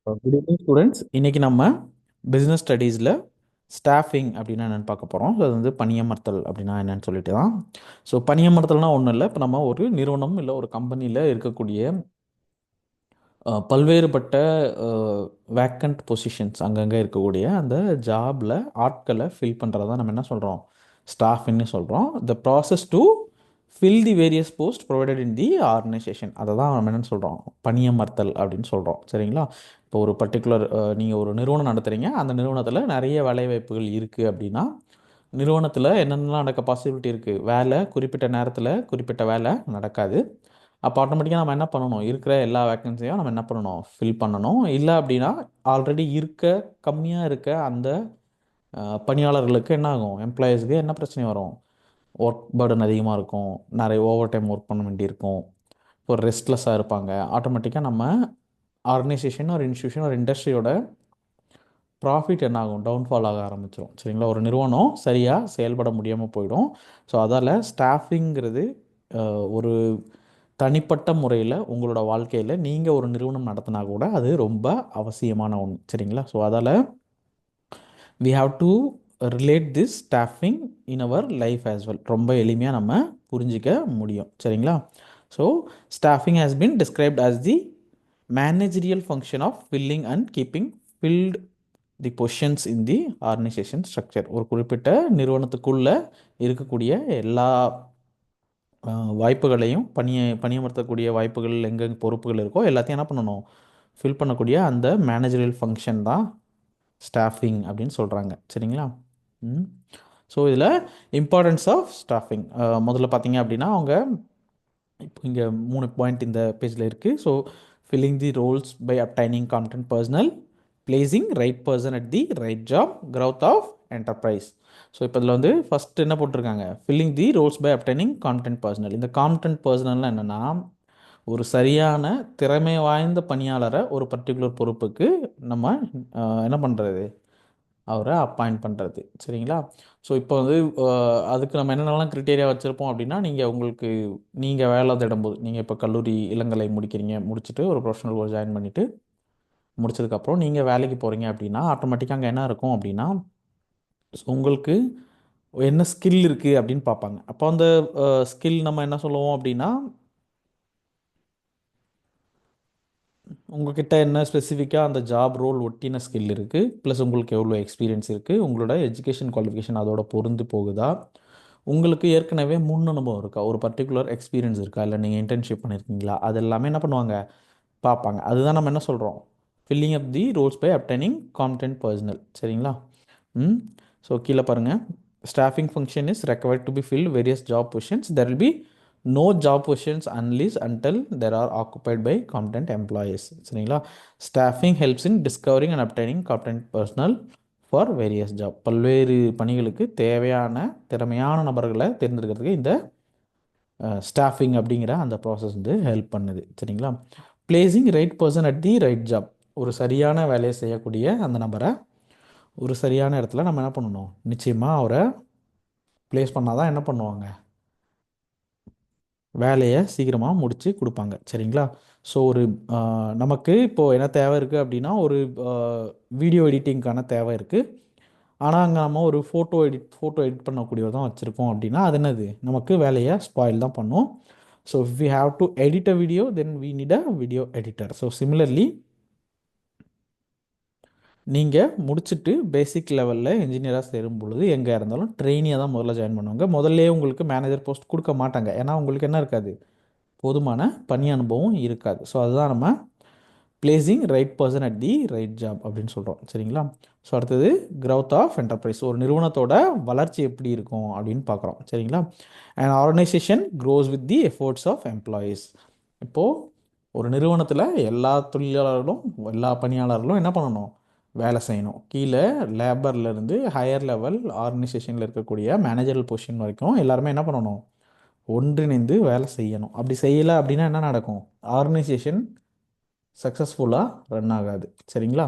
Good evening students. இன்னைக்கு நம்ம business ஸ்டடீஸில் staffing அப்படின்னா என்னென்னு பார்க்க போகிறோம். அது வந்து பணியமர்த்தல் அப்படின்னா என்னன்னு சொல்லிட்டு தான். ஸோ பணியமர்த்தல்னா ஒன்றும் இல்லை. இப்போ நம்ம ஒரு நிறுவனம் இல்லை ஒரு கம்பெனியில் இருக்கக்கூடிய பல்வேறுபட்ட வேக்கண்ட் பொசிஷன்ஸ் அங்கங்கே இருக்கக்கூடிய அந்த ஜாபில் ஆட்களை ஃபில் பண்ணுறதா நம்ம என்ன சொல்கிறோம், ஸ்டாஃப்னு சொல்கிறோம். The process to fill the various post provided in the organisation, அதை தான் நம்ம என்னென்னு சொல்கிறோம், பணியமர்த்தல் அப்படின்னு சொல்கிறோம். சரிங்களா? இப்போ ஒரு பர்டிகுலர் நீங்கள் ஒரு நிறுவனம் நடத்துகிறீங்க, அந்த நிறுவனத்தில் நிறைய வேலைவாய்ப்புகள் இருக்குது அப்படின்னா நிறுவனத்தில் என்னென்னலாம் நடக்க பாசிபிலிட்டி இருக்குது, வேலை குறிப்பிட்ட நேரத்தில் குறிப்பிட்ட வேலை நடக்காது. அப்போ ஆட்டோமேட்டிக்காக நம்ம என்ன பண்ணணும், இருக்கிற எல்லா வேக்கன்சியும் நம்ம என்ன பண்ணணும், ஃபில் பண்ணணும். இல்லை அப்படின்னா ஆல்ரெடி கம்மியாக இருக்க அந்த பணியாளர்களுக்கு என்ன ஆகும், எம்ப்ளாயீஸ்க்கு என்ன பிரச்சனை வரும், ஒர்க் பர்டன் அதிகமாக இருக்கும், நிறைய ஓவர் டைம் ஒர்க் பண்ண வேண்டியிருக்கும், ஒரு ரெஸ்ட்லெஸ்ஸாக இருப்பாங்க. ஆட்டோமேட்டிக்காக நம்ம ஆர்கனைசேஷன் ஒரு இன்ஸ்டியூஷன் ஒரு இண்டஸ்ட்ரியோட ப்ராஃபிட் என்ன ஆகும், டவுன்ஃபால் ஆக ஆரம்பிச்சிடும். சரிங்களா? ஒரு நிறுவனம் சரியாக செயல்பட முடியாமல் போயிடும். ஸோ அதால் ஸ்டாஃபிங்கிறது ஒரு தனிப்பட்ட முறையில் உங்களோட வாழ்க்கையில் நீங்கள் ஒரு நிறுவனம் நடத்தினா கூட அது ரொம்ப அவசியமான ஒன்று. சரிங்களா? ஸோ அதால் we have to relate this staffing in our life as well. ரொம்ப எளிமையாக நம்ம புரிஞ்சிக்க முடியும். சரிங்களா? So staffing has been described as the managerial function of filling and keeping filled the positions in the organisation structure. ஒரு குறிப்பிட்ட நிறுவனத்துக்குள்ளே இருக்கக்கூடிய எல்லா வாய்ப்புகளையும் பணியமர்த்தக்கூடிய வாய்ப்புகள் எங்கே பொறுப்புகள் இருக்கோ எல்லாத்தையும் என்ன பண்ணணும், ஃபில் பண்ணக்கூடிய அந்த மேனேஜரியல் ஃபங்க்ஷன் தான் ஸ்டாஃபிங் அப்படின்னு சொல்கிறாங்க. சரிங்களா? ஸோ இதில் இம்பார்ட்டன்ஸ் ஆஃப் ஸ்டாஃபிங் முதல்ல பார்த்தீங்க அப்படின்னா அவங்க இப்போ இங்கே 3 பாயிண்ட் இந்த பேஜில் இருக்குது. So filling the roles by obtaining competent personnel, placing right person at the right job, growth of enterprise. So இப்போ இதில் வந்து ஃபஸ்ட்டு என்ன போட்டிருக்காங்க, filling the roles by obtaining competent personnel. இந்த காம்படன்ட் பர்சனல்னால் என்னென்னா, ஒரு சரியான திறமை வாய்ந்த பணியாளரை ஒரு பர்டிகுலர் பொறுப்புக்கு நம்ம என்ன பண்ணுறது, அவரை அப்பாயிண்ட் பண்ணுறது. சரிங்களா? ஸோ இப்போ வந்து அதுக்கு நம்ம என்னென்னலாம் க்ரிட்டேரியா வச்சுருப்போம் அப்படின்னா, நீங்கள் வேலை தேடும்போது, நீங்கள் இப்போ கல்லூரி இளங்கலை முடிக்கிறீங்க, முடிச்சுட்டு ஒரு ப்ரொஃபஷனல் கோர்ஸ் ஜாயின் பண்ணிவிட்டு முடிச்சதுக்கப்புறம் நீங்கள் வேலைக்கு போகிறீங்க அப்படின்னா ஆட்டோமேட்டிக்காக அங்கே என்ன இருக்கும் அப்படின்னா, உங்களுக்கு என்ன ஸ்கில் இருக்குது அப்படின்னு பார்ப்பாங்க. அப்போ அந்த ஸ்கில் நம்ம என்ன சொல்லுவோம் அப்படின்னா, உங்கள்கிட்ட என்ன ஸ்பெசிஃபிக்காக அந்த ஜாப் ரோல் ஒட்டின ஸ்கில் இருக்குது, ப்ளஸ் உங்களுக்கு எவ்வளோ எக்ஸ்பீரியன்ஸ் இருக்குது, உங்களோட எஜுகேஷன் குவாலிஃபிகேஷன் அதோட பொருந்து போகுதா, உங்களுக்கு ஏற்கனவே முன் அனுபவம் இருக்கா, ஒரு பர்டிகுலர் எக்ஸ்பீரியன்ஸ் இருக்கா, இல்லை நீங்கள் இன்டர்ன்ஷிப் பண்ணியிருக்கீங்களா, அது எல்லாமே என்ன பண்ணுவாங்க, பார்ப்பாங்க. அதுதான் நம்ம என்ன சொல்கிறோம், filling up the roles by obtaining competent personnel. சரிங்களா? ஸோ கீழே பாருங்கள், staffing function is required to be fill various job positions. There will be no job positions unless until there are occupied by competent employees. சரிங்களா? Staffing helps in discovering and obtaining competent personal for various job. பல்வேறு பணிகளுக்கு தேவையான திறமையான நபர்களை தேர்ந்தெடுக்கிறதுக்கு இந்த staffing அப்படிங்கிற அந்த process வந்து ஹெல்ப் பண்ணுது. சரிங்களா? Placing right person at the right job. ஒரு சரியான வேலையை செய்யக்கூடிய அந்த நபரை ஒரு சரியான இடத்துல நம்ம என்ன பண்ணணும், நிச்சயமாக அவரை ப்ளேஸ் பண்ணால் தான் என்ன பண்ணுவாங்க, வேலையை சீக்கிரமாக முடித்து கொடுப்பாங்க. சரிங்களா? ஸோ ஒரு நமக்கு இப்போது என்ன தேவை இருக்குது அப்படின்னா, ஒரு வீடியோ எடிட்டிங்க்கான தேவை இருக்குது. ஆனால் அங்கே நம்ம ஒரு ஃபோட்டோ எடிட் பண்ணக்கூடியது தான் வச்சுருக்கோம் அப்படின்னா அது என்னது, நமக்கு வேலையை ஸ்பாயில் தான் பண்ணும். So if we have to edit a video then we need a video editor. So similarly நீங்கள் முடிச்சுட்டு பேசிக் லெவலில் இன்ஜினியராக சேரும் பொழுது எங்கே இருந்தாலும் ட்ரெயினியாக தான் முதல்ல ஜாயின் பண்ணுவாங்க. முதல்ல உங்களுக்கு மேனேஜர் போஸ்ட் கொடுக்க மாட்டாங்க. ஏன்னா உங்களுக்கு என்ன இருக்காது, போதுமான பணி அனுபவம் இருக்காது. ஸோ அதுதான் நம்ம placing right person at the right job அப்படின்னு சொல்கிறோம். சரிங்களா? ஸோ அடுத்தது growth ஆஃப் என்டர்பிரைஸ். ஒரு நிறுவனத்தோட வளர்ச்சி எப்படி இருக்கும் அப்படின்னு பார்க்குறோம். சரிங்களா? And organisation grows with the efforts of employees. இப்போது ஒரு நிறுவனத்தில் எல்லா தொழிலாளர்களும் எல்லா பணியாளர்களும் என்ன பண்ணணும், வேலை செய்யணும். கீழே லேபர்லேருந்து ஹையர் லெவல் ஆர்கனைசேஷனில் இருக்கக்கூடிய மேனேஜரல் பொசிஷன் வரைக்கும் எல்லாருமே என்ன பண்ணணும், ஒன்றிணைந்து வேலை செய்யணும். அப்படி செய்யலை அப்படின்னா என்ன நடக்கும், ஆர்கனைசேஷன் சக்ஸஸ்ஃபுல்லாக ரன் ஆகாது. சரிங்களா?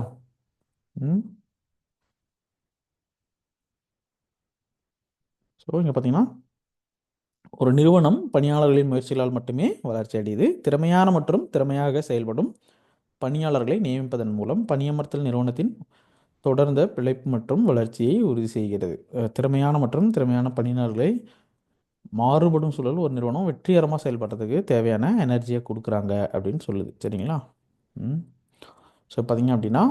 ஸோ இங்கே பார்த்தீங்கன்னா, ஒரு நிறுவனம் பணியாளர்களின் முயற்சிகளால் மட்டுமே வளர்ச்சி அடையுது. திறமையான மற்றும் திறமையாக செயல்படும் பணியாளர்களை நியமிப்பதன் மூலம் பணியமர்த்தல் நிறுவனத்தின் தொடர்ந்த பிழைப்பு மற்றும் வளர்ச்சியை உறுதி செய்கிறது. திறமையான மற்றும் திறமையான பணியாளர்களை மாறுபடும் சூழல் ஒரு நிறுவனம் வெற்றிகரமாக செயல்படுறதுக்கு தேவையான எனர்ஜியை கொடுக்குறாங்க அப்படின்னு சொல்லுது. சரிங்களா? ஸோ பார்த்தீங்க அப்படின்னா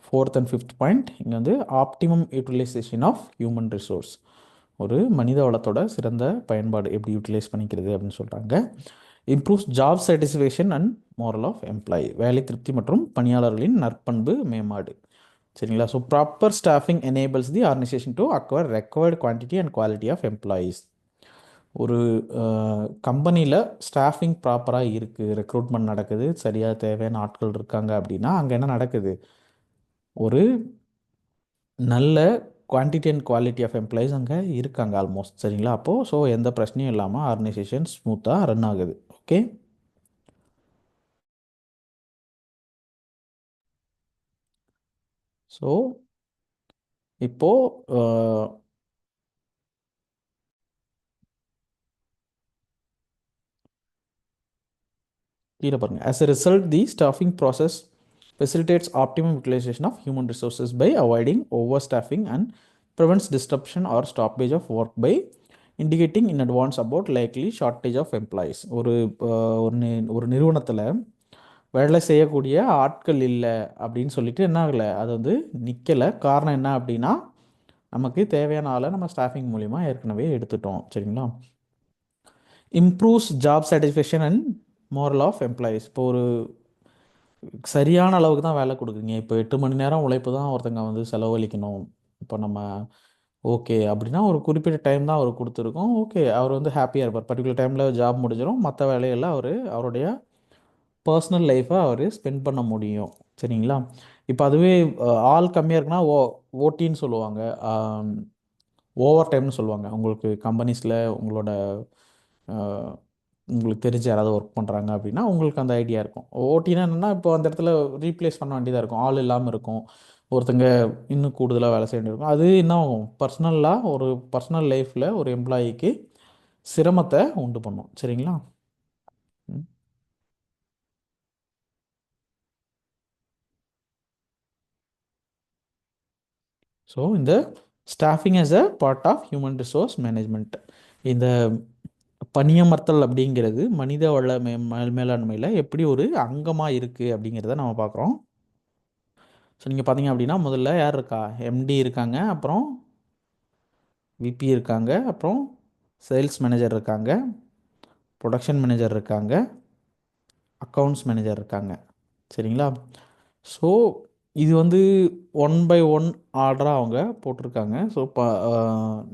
4th and 5th பாயிண்ட் இங்கே வந்து optimum utilisation of human resource, ஒரு மனித வளத்தோட சிறந்த பயன்பாடு எப்படி யூட்டிலைஸ் பண்ணிக்கிறது அப்படின்னு சொல்கிறாங்க. Improves job satisfaction and morale of employee, வேலை திருப்தி மற்றும் பணியாளர்களின் நற்பண்பு மேம்பாடு. சரிங்களா? So proper staffing enables the organisation to acquire required quantity and quality of employees. ஒரு கம்பெனியில் ஸ்டாஃபிங் ப்ராப்பராக இருக்குது, ரெக்ரூட்மெண்ட் நடக்குது, சரியாக தேவையான ஆட்கள் இருக்காங்க அப்படின்னா அங்கே என்ன நடக்குது, ஒரு நல்ல quantity and quality of employees அங்கே இருக்காங்க ஆல்மோஸ்ட். சரிங்களா? அப்போது ஸோ எந்த பிரச்சனையும் இல்லாமல் ஆர்கனைசேஷன் ஸ்மூத்தாக ரன் ஆகுது. ஓகே, ஸோ இப்போது கீழே பாருங்கள். As a result the staffing process facilitates optimum utilization of human resources by avoiding overstaffing and prevents disruption or stoppage of work by indicating in advance about likely shortage of employees. ஒரு நிறுவனத்தில் வேலை செய்யக்கூடிய ஆட்கள் இல்லை அப்படின்னு சொல்லிட்டு என்ன ஆகலை, அது வந்து நிற்கலை. காரணம் என்ன அப்படின்னா நமக்கு தேவையான ஆளை நம்ம ஸ்டாஃபிங் மூலிமா ஏற்கனவே எடுத்துட்டோம். சரிங்களா? Improves job satisfaction and morale of employees. இப்போ ஒரு சரியான அளவுக்கு தான் வேலை கொடுக்குறீங்க. இப்போ 8 மணி நேரம் உழைப்பு தான் ஒருத்தங்க வந்து செலவழிக்கணும். இப்போ நம்ம ஓகே அப்படின்னா ஒரு குறிப்பிட்ட டைம் தான் அவர் கொடுத்துருக்கோம். ஓகே, அவர் வந்து ஹாப்பியாக இருப்பார். பர்டிகுலர் டைமில் ஜாப் முடிஞ்சிடும், மற்ற வேலைகளில் அவருடைய பர்சனல் லைஃப்பை அவர் ஸ்பெண்ட் பண்ண முடியும். சரிங்களா? இப்போ அதுவே ஆள் கம்மியாக இருக்குன்னா ஓடின்னு சொல்லுவாங்க, ஓவர் டைம்னு சொல்லுவாங்க. உங்களுக்கு கம்பெனிஸில் உங்களுக்கு தெரிஞ்ச யாராவது ஒர்க் பண்ணுறாங்க அப்படின்னா உங்களுக்கு அந்த ஐடியா இருக்கும். ஓட்டினா என்னென்னா இப்போ அந்த இடத்துல ரீப்ளேஸ் பண்ண வேண்டியதாக இருக்கும், ஆள் இல்லாமல் இருக்கும், ஒருத்தங்க இன்னும் கூடுதலாக வேலை செய்ய வேண்டியிருக்கும். அது இன்னும் பர்சனலாக ஒரு பர்சனல் லைஃப்பில் ஒரு எம்ப்ளாயிக்கு சிரமத்தை உண்டு பண்ணும். சரிங்களா? ஸோ இந்த staffing as a part of human resource management, இந்த பணியமர்த்தல் அப்படிங்கிறது மனித வள மேலாண்மையில் எப்படி ஒரு அங்கமாக இருக்குது அப்படிங்கிறத நம்ம பார்க்குறோம். ஸோ நீங்கள் பார்த்தீங்க அப்படின்னா முதல்ல யார் இருக்கா, எம்டி இருக்காங்க, அப்புறம் விபி இருக்காங்க, அப்புறம் சேல்ஸ் மேனேஜர் இருக்காங்க, ப்ரொடக்ஷன் மேனேஜர் இருக்காங்க, அக்கௌண்ட்ஸ் மேனேஜர் இருக்காங்க. சரிங்களா? ஸோ இது வந்து 1 by 1 ஆர்டராக அவங்க போட்டிருக்காங்க. ஸோ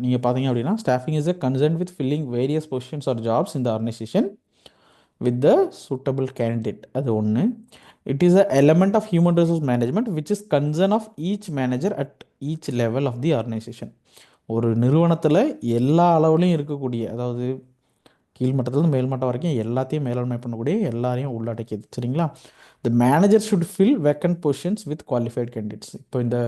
நீங்கள் பார்த்தீங்க அப்படின்னா staffing is a concern with filling various positions or jobs இந்த organisation with the suitable candidate. அது ஒன்று. It is a element of human resource management which is concern of each manager at each level of the organisation. ஒரு நிறுவனத்தில் எல்லா அளவுலையும் இருக்கக்கூடிய, அதாவது கீழ்மட்டத்துலேருந்து மேல்மட்டம் வரைக்கும் எல்லாத்தையும் மேலாண்மை பண்ணக்கூடிய எல்லாரையும் உள்ளடக்கியது. சரிங்களா? The manager should fill vacant positions with qualified candidates. இப்போ இந்த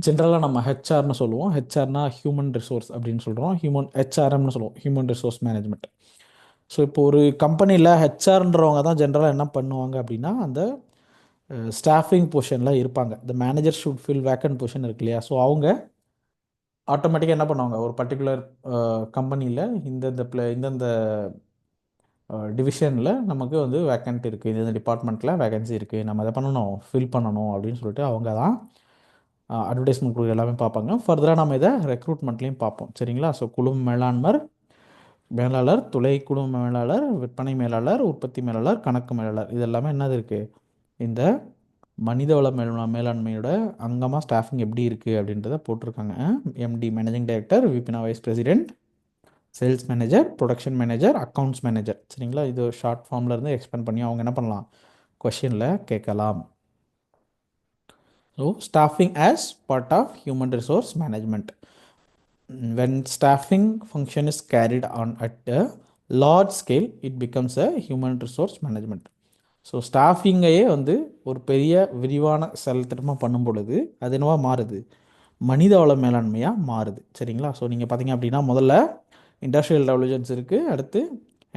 ஜென்ரலாக நம்ம ஹெச்ஆர்னு சொல்லுவோம், ஹெச்ஆர்னா ஹியூமன் ரிசோர்ஸ் அப்படின்னு சொல்கிறோம், ஹெச்ஆர்எம்னு சொல்லுவோம், ஹியூமன் ரிசோர்ஸ் மேனேஜ்மெண்ட். ஸோ இப்போ ஒரு கம்பெனியில் ஹெச்ஆர்ன்றவங்க தான் ஜென்ரலாக என்ன பண்ணுவாங்க அப்படின்னா அந்த ஸ்டாஃபிங் பொசிஷனில் இருப்பாங்க. The manager should fill vacant position இருக்கு இல்லையா? ஸோ அவங்க ஆட்டோமேட்டிக்காக என்ன பண்ணுவாங்க, ஒரு பர்டிகுலர் கம்பெனியில் இந்தந்த டிவிஷனில் நமக்கு வந்து வேக்கன்ட் இருக்குது, இந்த டிபார்ட்மெண்ட்டில் வேகன்சி இருக்குது, நம்ம அதை பண்ணணும், ஃபில் பண்ணணும் அப்படின்னு சொல்லிட்டு அவங்க தான் அட்வர்டைஸ்மெண்ட் கொடுக்குற எல்லாமே பார்ப்பாங்க. ஃபர்தராக நம்ம இதை ரெக்ரூட்மெண்ட்லேயும் பார்ப்போம். சரிங்களா? ஸோ குழு மேலாளர், துணை குழு மேலாளர், விற்பனை மேலாளர், உற்பத்தி மேலாளர், கணக்கு மேலாளர், இது எல்லாமே என்னது இருக்குது, இந்த மனிதவள மேலாண்மையோட அங்கமாக ஸ்டாஃபிங் எப்படி இருக்குது அப்படின்றத போட்டிருக்காங்க. எம்டி மேனேஜிங் டைரக்டர், விபினா vice president, sales manager, production manager, accounts manager. சரிங்களா? இது ஷார்ட் ஃபார்மில் இருந்து எக்ஸ்பெண்ட் பண்ணி அவங்க என்ன பண்ணலாம், கொஷினில் கேட்கலாம். So staffing as part of human resource management. When staffing function is carried on at a large scale, it becomes a human resource management. So ஸ்டாஃபிங்கையே வந்து ஒரு பெரிய விரிவான செயல்திட்டமாக பண்ணும் பொழுது அது என்னவா மாறுது, மனித வள மேலாண்மையாக மாறுது. சரிங்களா? ஸோ நீங்கள் பார்த்தீங்க அப்படின்னா முதல்ல இண்டஸ்ட்ரியல் டெவலப்மெண்ட்ஸ் இருக்குது, அடுத்து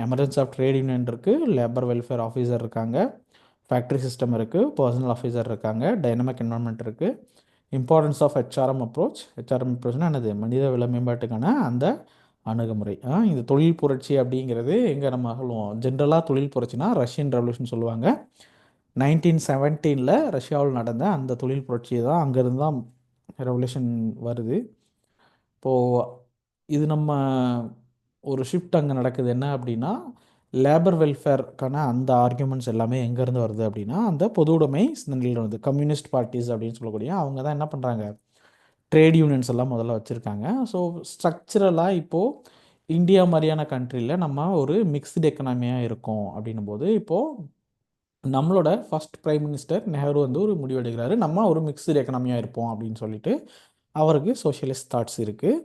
எமர்ஜென்சி ஆஃப் ட்ரேட் யூனியன் இருக்குது, லேபர் வெல்ஃபேர் ஆஃபீஸர் இருக்காங்க, ஃபேக்ட்ரி சிஸ்டம் இருக்குது, பர்சனல் ஆஃபீஸர் இருக்காங்க, டைனமிக் என்வரான்மெண்ட் இருக்குது. Importance of HRM approach. HRM அப்ரோச்னா என்னது? மனித வள மேம்பாட்டுக்கான அந்த அணுகுமுறை. இந்த தொழில் புரட்சி அப்படிங்கிறது எங்கே நம்ம சொல்லுவோம்? ஜென்ரலாக தொழில் புரட்சினா ரஷ்யன் ரெவல்யூஷன் சொல்லுவாங்க. 1917 ரஷ்யாவில் நடந்த அந்த தொழில் புரட்சி தான், அங்கேருந்து தான் ரெவல்யூஷன் வருது. இப்போது இது நம்ம ஒரு ஷிஃப்ட் அங்கே நடக்குது. என்ன அப்படின்னா, லேபர் வெல்ஃபேர்க்கான அந்த ஆர்கியூமெண்ட்ஸ் எல்லாமே எங்கேருந்து வருது அப்படின்னா, அந்த பொது உடைமை சிந்தனையில் வருது. கம்யூனிஸ்ட் பார்ட்டிஸ் அப்படின்னு சொல்லக்கூடிய அவங்க தான் என்ன பண்ணுறாங்க? ட்ரேட் யூனியன்ஸ் எல்லாம் முதல்ல வச்சுருக்காங்க. ஸோ ஸ்ட்ரக்சரலாக இப்போது இந்தியா மாதிரியான கண்ட்ரியில் நம்ம ஒரு மிக்ஸ்டு எக்கனாமியாக இருக்கோம் அப்படின்னும் போது, இப்போது நம்மளோட ஃபர்ஸ்ட் பிரைம் மினிஸ்டர் நெஹ்ரு வந்து ஒரு முடிவெடுக்கிறாரு, நம்ம ஒரு மிக்ஸ்டு எக்கனாமியாக இருப்போம் அப்படின்னு சொல்லிட்டு. அவருக்கு சோஷியலிஸ்ட் தாட்ஸ் இருக்குது.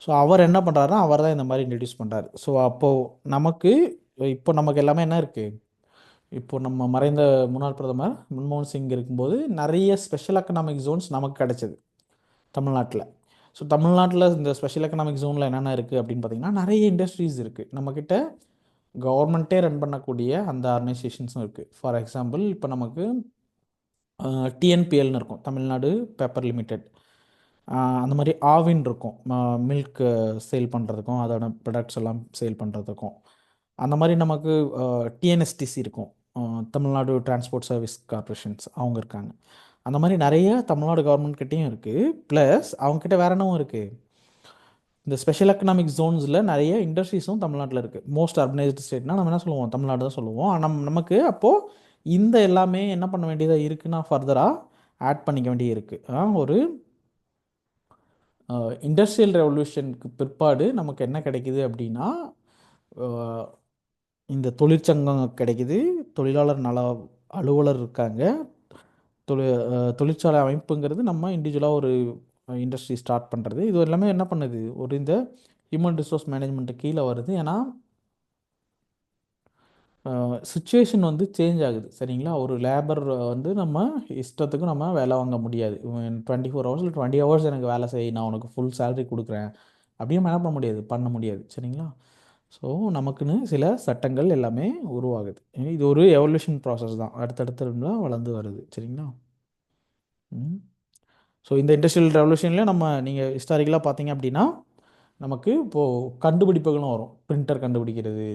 ஸோ அவர் என்ன பண்ணுறாருன்னா, அவர் தான் இந்த மாதிரி இன்ட்ரடியூஸ் பண்ணுறாரு. ஸோ அப்போது நமக்கு இப்போ நமக்கு எல்லாமே என்ன இருக்குது? இப்போ நம்ம மறைந்த முன்னாள் பிரதமர் மன்மோகன் சிங் இருக்கும்போது நிறைய ஸ்பெஷல் எக்கனாமிக் ஜோன்ஸ் நமக்கு கிடைச்சது தமிழ்நாட்டில். ஸோ தமிழ்நாட்டில் இந்த ஸ்பெஷல் எக்கனாமிக் ஜோனில் என்னென்ன இருக்குது அப்படின்னு பார்த்தீங்கன்னா, நிறைய இண்டஸ்ட்ரீஸ் இருக்குது நம்மக்கிட்ட. கவர்மெண்ட்டே ரன் பண்ணக்கூடிய அந்த ஆர்கனைசேஷன்ஸும் இருக்குது. ஃபார் எக்ஸாம்பிள் இப்போ நமக்கு டிஎன்பிஎல்னு இருக்கும், தமிழ்நாடு பேப்பர் லிமிடெட். அந்த மாதிரி ஆவின் இருக்கும், மில்க் சேல் பண்ணுறதுக்கும் அதோட ப்ராடக்ட்ஸ் எல்லாம் சேல் பண்ணுறதுக்கும். அந்த மாதிரி நமக்கு டிஎன்எஸ்டிசி இருக்கும், தமிழ்நாடு டிரான்ஸ்போர்ட் சர்வீஸ் கார்பரேஷன்ஸ், அவங்க இருக்காங்க. அந்த மாதிரி நிறைய தமிழ்நாடு கவர்மெண்ட்கிட்டையும் இருக்குது. ப்ளஸ் அவங்கக்கிட்ட வேற என்னவும் இருக்குது? இந்த ஸ்பெஷல் எக்கனாமிக் ஜோன்ஸில் நிறைய இண்டஸ்ட்ரீஸும் தமிழ்நாட்டில் இருக்குது. மோஸ்ட் அர்பனைஸ்டு ஸ்டேட்னா நம்ம என்ன சொல்லுவோம்? தமிழ்நாடு தான் சொல்லுவோம். ஆனால் நமக்கு அப்போது இந்த எல்லாமே என்ன பண்ண வேண்டியதாக இருக்குன்னா, ஃபர்தராக ஆட் பண்ணிக்க வேண்டிய இருக்குது. ஒரு இண்டஸ்ட்ரியல் ரெவல்யூஷனுக்கு பிற்பாடு நமக்கு என்ன கிடைக்குது அப்படின்னா, இந்த தொழிற்சங்கம் கிடைக்குது, தொழிலாளர் நல அலுவலர் இருக்காங்க, தொழிற்சாலை அமைப்புங்கிறது நம்ம இண்டிவிஜுவலாக ஒரு இண்டஸ்ட்ரி ஸ்டார்ட் பண்ணுறது. இது எல்லாமே என்ன பண்ணுது? ஒரு இந்த ஹியூமன் ரிசோர்ஸ் மேனேஜ்மெண்ட்டு கீழே வருது. ஏன்னா சுச்சுவேஷன் வந்து சேஞ்ச் ஆகுது, சரிங்களா? ஒரு லேபர் வந்து நம்ம இஷ்டத்துக்கு நம்ம வேலை வாங்க முடியாது. 24 ஹவர்ஸில் 20 ஹவர்ஸ் எனக்கு வேலை செய், நான் உனக்கு ஃபுல் சேலரி கொடுக்குறேன் அப்படியே என்ன பண்ண முடியாது, பண்ண முடியாது, சரிங்களா? ஸோ நமக்குன்னு சில சட்டங்கள் எல்லாமே உருவாகுது. இது ஒரு எவல்யூஷன் ப்ராசஸ் தான், அடுத்தடுத்து வளர்ந்து வருது, சரிங்களா? ஸோ இந்த இண்டஸ்ட்ரியல் ரெவல்யூஷனில் நம்ம நீங்கள் ஹிஸ்டாரிக்கலாக பார்த்தீங்க அப்படின்னா, நமக்கு இப்போது கண்டுபிடிப்புகளும் வரும். பிரிண்டர் கண்டுபிடிக்கிறது,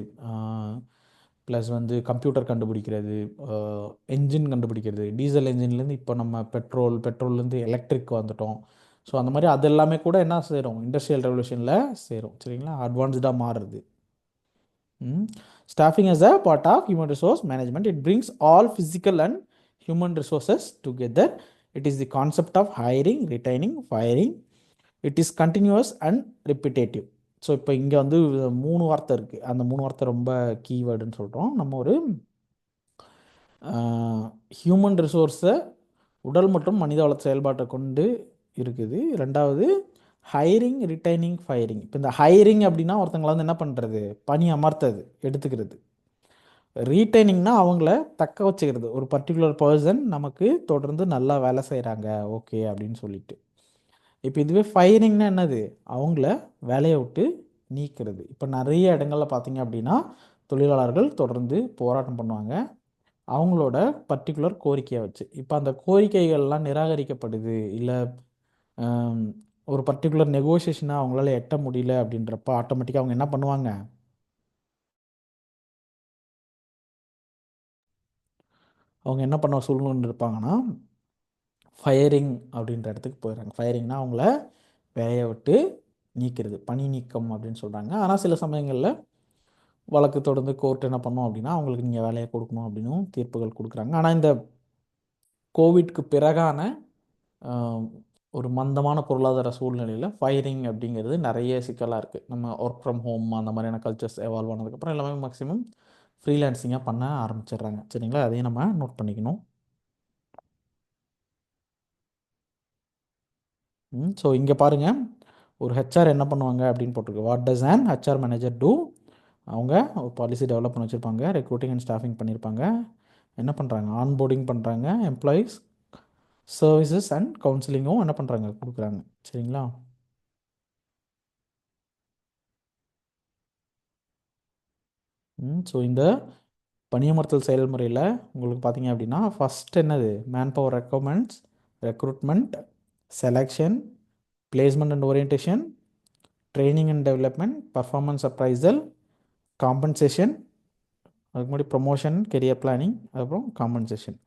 ப்ளஸ் வந்து கம்ப்யூட்டர் கண்டுபிடிக்கிறது, என்ஜின் கண்டுபிடிக்கிறது, டீசல் என்ஜின்லேருந்து இப்போ நம்ம பெட்ரோல்லேருந்து எலக்ட்ரிக் வந்துட்டோம். ஸோ அந்த மாதிரி அது எல்லாமே கூட என்ன சேரும்? இண்டஸ்ட்ரியல் ரெவல்யூஷனில் சேரும், சரிங்களா? அட்வான்ஸ்டாக மாறுறது. Staffing as a part of human resource management. It brings all physical and human resources together. It is the concept of hiring, retaining, firing. It is continuous and repetitive. So இப்போ இங்கே வந்து 3 வார்த்தை இருக்குது. அந்த 3 வார்த்தை ரொம்ப கீவேர்டுன்னு சொல்கிறோம். நம்ம ஒரு ஹியூமன் ரிசோர்ஸை உடல் மற்றும் மனித வள செயல்பாட்டை கொண்டு இருக்குது. ரெண்டாவது ஹைரிங், ரிட்டைனிங், ஃபயரிங். இப்போ இந்த ஹைரிங் அப்படின்னா ஒருத்தங்களை வந்து என்ன பண்ணுறது? பணி அமர்த்தது, எடுத்துக்கிறது. ரீட்டைனிங்னா அவங்கள தக்க வச்சுக்கிறது, ஒரு பர்டிகுலர் பர்சன் நமக்கு தொடர்ந்து நல்லா வேலை செய்கிறாங்க ஓகே அப்படின்னு சொல்லிட்டு. இப்போ இதுவே ஃபயரிங்னா என்னது? அவங்கள வேலையை விட்டு நீக்கிறது. இப்போ நிறைய இடங்களில் பார்த்தீங்க அப்படின்னா தொழிலாளர்கள் தொடர்ந்து போராட்டம் பண்ணுவாங்க அவங்களோட பர்டிகுலர் கோரிக்கையை வச்சு. இப்போ அந்த கோரிக்கைகள்லாம் நிராகரிக்கப்படுது, இல்லை ஒரு பர்டிகுலர் நெகோசியேஷனை அவங்களால எட்ட முடியல அப்படின்றப்ப ஆட்டோமேட்டிக்காக அவங்க என்ன பண்ணுவாங்க? அவங்க என்ன பண்ண சூழ்நிலை இருப்பாங்கன்னா, ஃபயரிங் அப்படின்ற இடத்துக்கு போயிடுறாங்க. ஃபயரிங்னா அவங்கள வேலையை விட்டு நீக்கிறது, பணி நீக்கம் அப்படின்னு சொல்கிறாங்க. ஆனால் சில சமயங்களில் வழக்கு தொடர்ந்து கோர்ட் என்ன பண்ணோம் அப்படின்னா, அவங்களுக்கு நீங்கள் வேலையை கொடுக்கணும் அப்படின்னும் தீர்ப்புகள் கொடுக்குறாங்க. ஆனால் இந்த கோவிட்க்கு பிறகான ஒரு மந்தமான பொருளாதார சூழ்நிலையில் ஃபயரிங் அப்படிங்கிறது நிறைய சிக்கலாக இருக்குது. நம்ம ஒர்க் ஃப்ரம் ஹோம் அந்த மாதிரியான கல்ச்சர்ஸ் எவால்வ் ஆனதுக்கப்புறம் எல்லாமே மேக்ஸிமம் ஃப்ரீலான்சிங்காக பண்ண ஆரம்பிச்சிடுறாங்க, சரிங்களா? அதையும் நம்ம நோட் பண்ணிக்கணும். ஸோ இங்கே பாருங்கள், ஒரு ஹெச்ஆர் என்ன பண்ணுவாங்க அப்படின்னு போட்டிருக்கு. What does an HR manager do? அவங்க ஒரு பாலிசி டெவலப் பண்ணி வச்சுருப்பாங்க, ரெக்ரூட்டிங் அண்ட் ஸ்டாஃபிங் பண்ணியிருப்பாங்க, என்ன பண்ணுறாங்க? ஆன்போர்டிங் பண்ணுறாங்க, எம்ப்ளாயீஸ் சர்வீசஸ் அண்ட் கவுன்சிலிங்கும் என்ன பண்ணுறாங்க? கொடுக்குறாங்க, சரிங்களா? ஸோ இந்த பணியமர்த்தல் செயல்முறையில் உங்களுக்கு பார்த்தீங்க அப்படின்னா ஃபஸ்ட் என்னது man power requirements, recruitment, selection, placement and orientation, training and development, performance appraisal, compensation, அதுக்கு முன்னாடி ப்ரொமோஷன், கெரியர் பிளானிங், அதுக்கப்புறம் compensation,